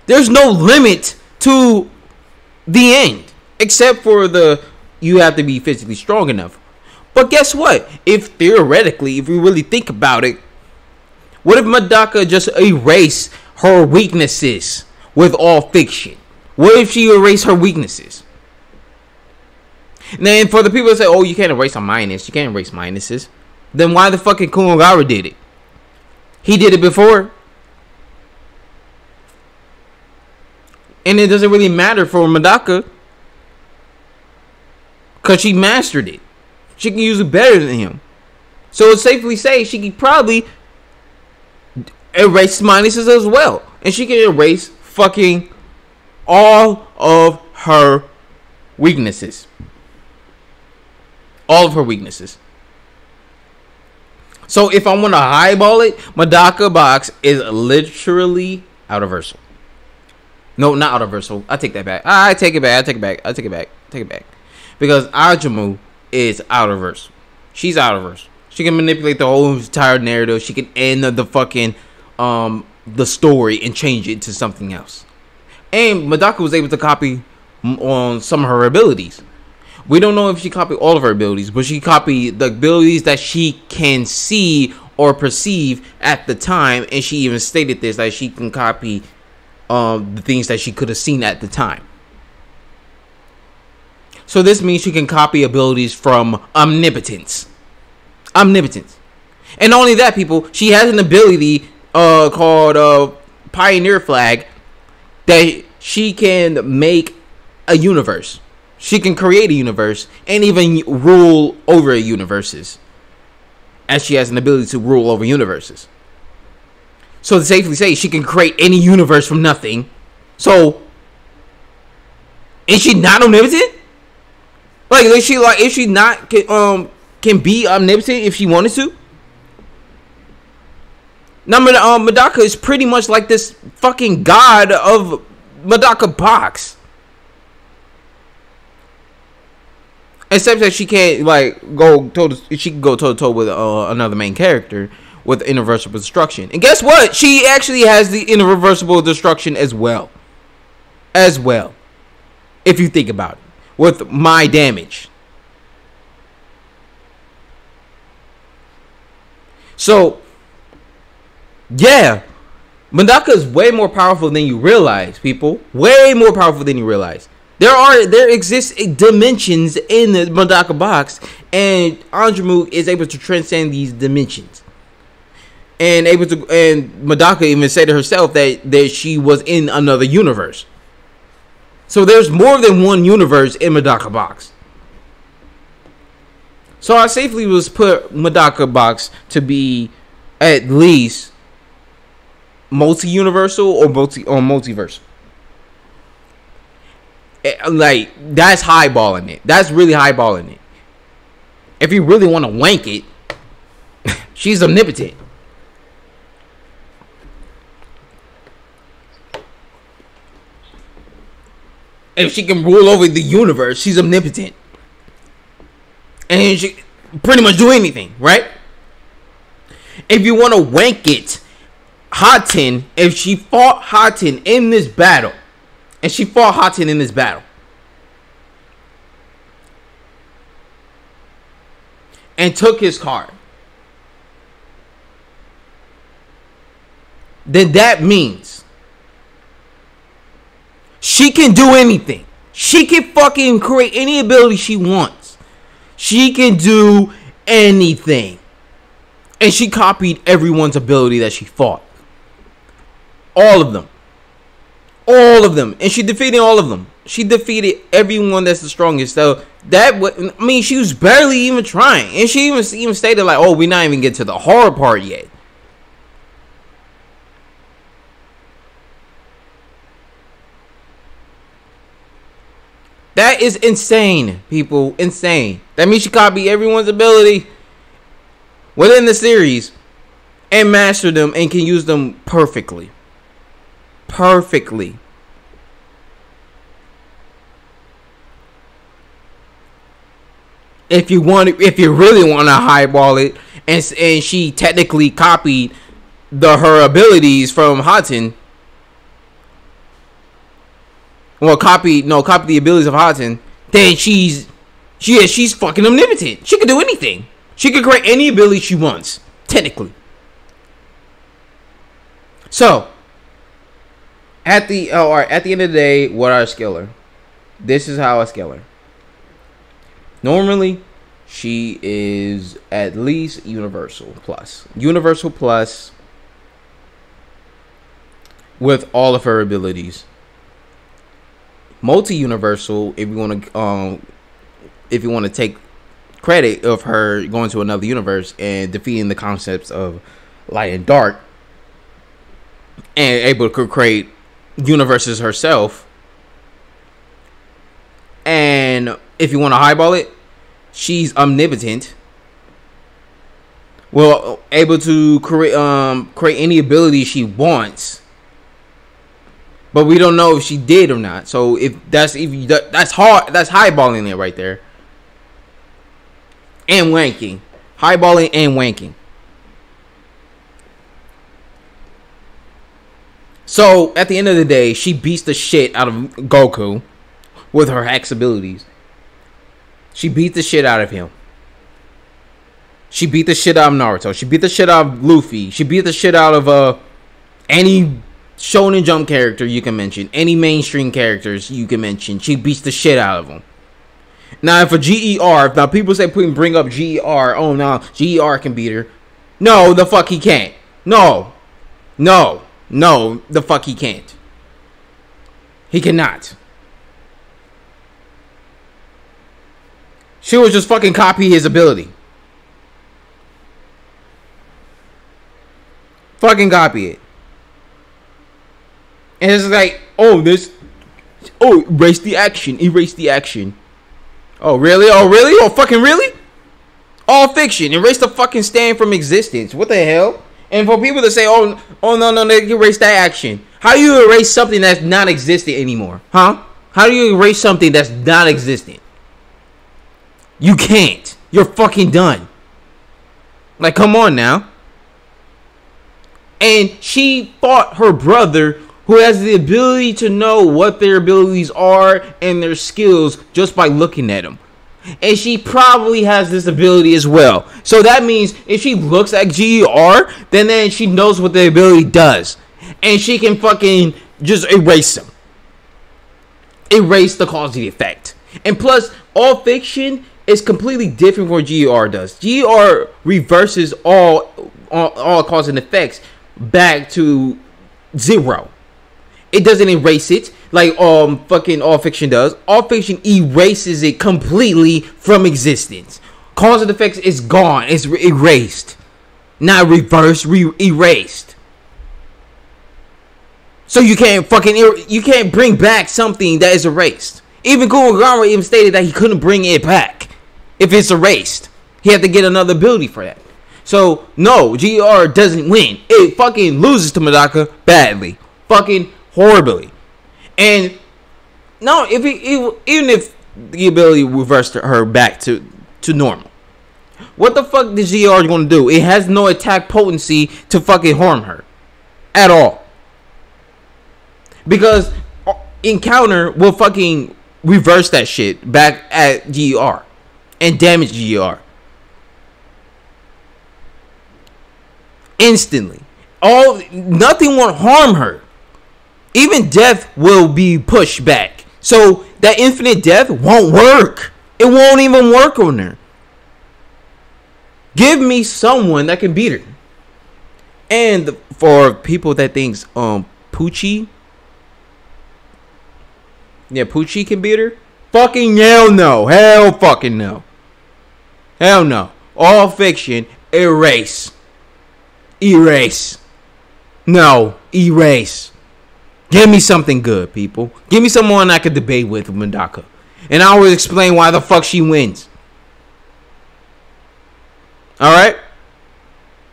There's no limit to the end, except for you have to be physically strong enough. But guess what? If theoretically, if we really think about it, what if Medaka just erased her weaknesses with all fiction? What if she erased her weaknesses? Now, for the people that say, oh, you can't erase a minus, you can't erase minuses, then why the fucking Kumagara did it? He did it before. And it doesn't really matter for Medaka, because she mastered it. She can use it better than him. So it's safely say she can probably erase minuses as well. And she can erase fucking all of her weaknesses. All of her weaknesses. So if I want to highball it, Medaka box is literally out of Versal. No, not out of Versal. I take that back. I take it back. Because Ajumu is out of Versal. She's out of Versal. She can manipulate the whole entire narrative. She can end the fucking the story and change it to something else. And Medaka was able to copy on some of her abilities. We don't know if she copied all of her abilities, but she copied the abilities that she can see or perceive at the time. And she even stated this, that she can copy the things that she could have seen at the time. So this means she can copy abilities from omnipotence. Omnipotence. And not only that, people, she has an ability called Pioneer Flag that she can make a universe. She can create a universe and even rule over universes, as she has an ability to rule over universes. So to safely say, she can create any universe from nothing. So is she not omnipotent? Is she not can be omnipotent if she wanted to? Now Medaka is pretty much like this fucking god of Medaka box. Except that she can't she can go toe to toe with another main character with irreversible destruction. And guess what? She actually has the irreversible destruction as well. If you think about it, with my damage. So yeah, Medaka is way more powerful than you realize, people. Way more powerful than you realize. There exists dimensions in the Medaka box, and Anjumu is able to transcend these dimensions. And Medaka even said to herself that she was in another universe. So there's more than one universe in Medaka box. So I safely was put Medaka box to be at least multi-universal or multiversal. Like, that's highballing it. That's really highballing it. If you really want to wank it, she's omnipotent. If she can rule over the universe, she's omnipotent. And she pretty much do anything, right? If you want to wank it, Haten, if she fought Haten in this battle, and she fought Haten in this battle, and took his card, then that means she can do anything. She can fucking create any ability she wants. She can do anything. And she copied everyone's ability that she fought. All of them. All of them. And she defeated all of them. She defeated everyone that's the strongest. So she was barely even trying. And she even stated like, oh, we're not even getting to the hard part yet. That is insane, people. Insane. That means she copied everyone's ability within the series and mastered them and can use them perfectly. Perfectly. If you really want to highball it, and she technically copied her abilities from Haten. Well, copy the abilities of Haten. Then she's fucking omnipotent. She can do anything. She can create any ability she wants, technically. So, at the end of the day, what I scale her? This is how I scale her. Normally, she is at least Universal Plus. Universal Plus with all of her abilities. Multi-universal if you want to take credit of her going to another universe and defeating the concepts of light and dark, and able to create universes herself. And if you want to highball it, she's omnipotent. Well, able to create any ability she wants. But we don't know if she did or not. So that's hard. That's highballing it right there. And wanking. Highballing and wanking. So at the end of the day, she beats the shit out of Goku with her Hex abilities. She beat the shit out of him. She beat the shit out of Naruto. She beat the shit out of Luffy. She beat the shit out of any Shonen Jump character you can mention. Any mainstream characters you can mention. She beats the shit out of them. Now, if a GER, now people say bring up GER. Oh, no, GER can beat her. No, the fuck he can't. No, the fuck he can't. He cannot. She would just fucking copy his ability. Fucking copy it. And it's like, erase the action. Erase the action. Oh, really? Oh, really? Oh, fucking really? All fiction. Erase the fucking stand from existence. What the hell? And for people to say, no, they can erase that action. How do you erase something that's not existent anymore? Huh? How do you erase something that's not existent? You can't. You're fucking done. Like, come on now. And she fought her brother, who has the ability to know what their abilities are and their skills just by looking at them. And she probably has this ability as well. So that means if she looks at GER, then she knows what the ability does. And she can fucking just erase them. Erase the cause of the effect. And plus, all fiction is completely different from what GER does. GER reverses all cause and effects back to 0. It doesn't erase it like fucking all fiction does. All fiction erases it completely from existence. Cause and effects is gone. It's erased, not reversed. Erased. So you can't you can't bring back something that is erased. Even Kurokami even stated that he couldn't bring it back if it's erased. He had to get another ability for that. So no, GR doesn't win. It fucking loses to Medaka badly. Fucking horribly. And no, even if the ability reversed her back to normal, what the fuck is GR going to do? It has no attack potency to fucking harm her at all. Because Encounter will fucking reverse that shit back at GR and damage GR instantly. Nothing won't harm her. Even death will be pushed back. So that infinite death won't work. It won't even work on her. Give me someone that can beat her. And for people that thinks Poochie, yeah, Poochie can beat her. Fucking hell no. Hell fucking no. Hell no. All fiction, erase. Erase. No, erase. Give me something good, people. Give me someone I could debate with Medaka. And I will explain why the fuck she wins. Alright?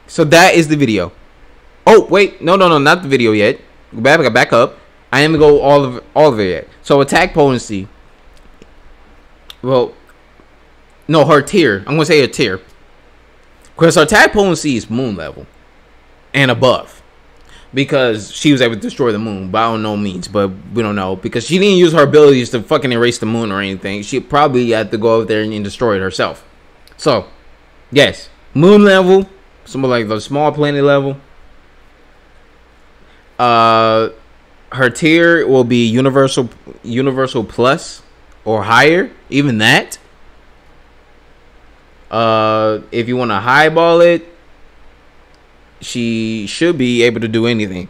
So that is the video. Oh, wait. No, not the video yet. Back up. I am going to go all of it yet. So attack potency. Well, no, her tier. I'm going to say her tier. Because her attack potency is moon level. And above. Because she was able to destroy the moon by no means, but we don't know. Because she didn't use her abilities to fucking erase the moon or anything. She probably had to go out there and destroy it herself. So, yes. Moon level. Something like the small planet level. Her tier will be universal plus or higher. Even that. If you want to highball it, she should be able to do anything.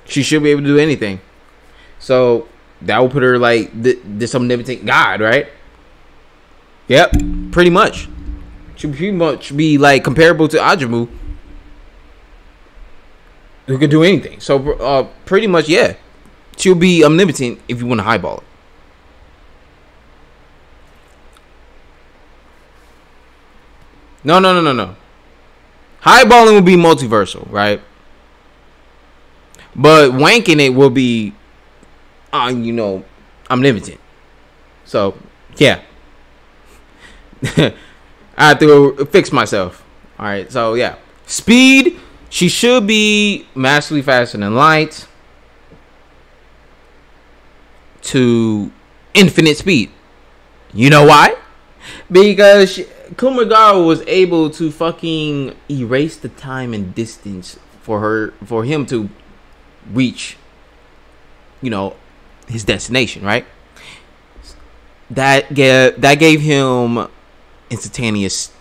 She should be able to do anything. So that will put her like this omnipotent god, right? Yep, pretty much. She pretty much be like comparable to Ajamu, who could do anything. So pretty much, yeah, she'll be omnipotent if you want to highball it. No. Highballing will be multiversal, right? But wanking it will be, omnipotent. So, yeah. I have to fix myself. Alright, so yeah. Speed, she should be massively faster than light to infinite speed. You know why? Because Kumagawa was able to fucking erase the time and distance for him to reach, his destination, right? That gave him instantaneous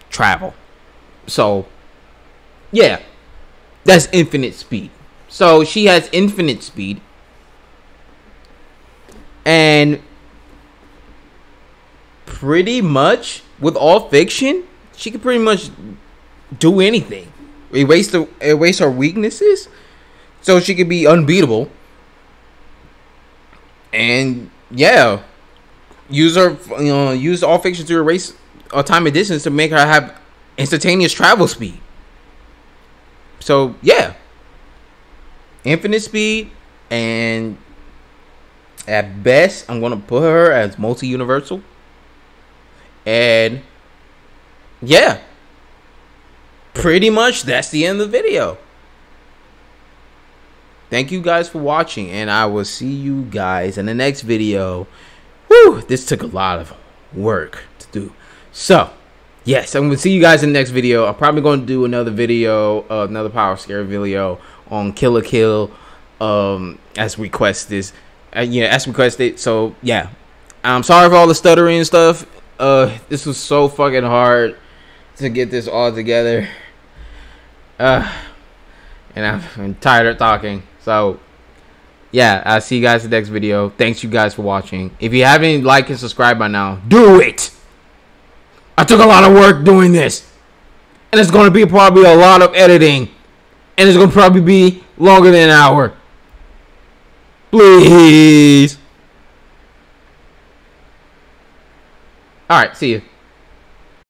travel. So, yeah, that's infinite speed. So she has infinite speed, and pretty much with all fiction, she can pretty much do anything. Erase her weaknesses, so she could be unbeatable. And yeah, use all fiction to erase time and distance to make her have instantaneous travel speed. So yeah, infinite speed, and at best I'm gonna put her as multi-universal. And yeah, pretty much that's the end of the video. Thank you guys for watching, and I will see you guys in the next video. Whew, this took a lot of work to do. So, yes, I'm going to see you guys in the next video. I'm probably going to do another video, another Power Scare video on Kill la Kill, as requested. As requested. So, yeah. I'm sorry for all the stuttering and stuff. This was so fucking hard to get this all together. And I'm tired of talking. So, yeah, I'll see you guys in the next video. Thanks you guys for watching. If you haven't liked and subscribed by now, do it! I took a lot of work doing this. And it's going to be probably a lot of editing. And it's going to probably be longer than an hour. Please. Alright, see you.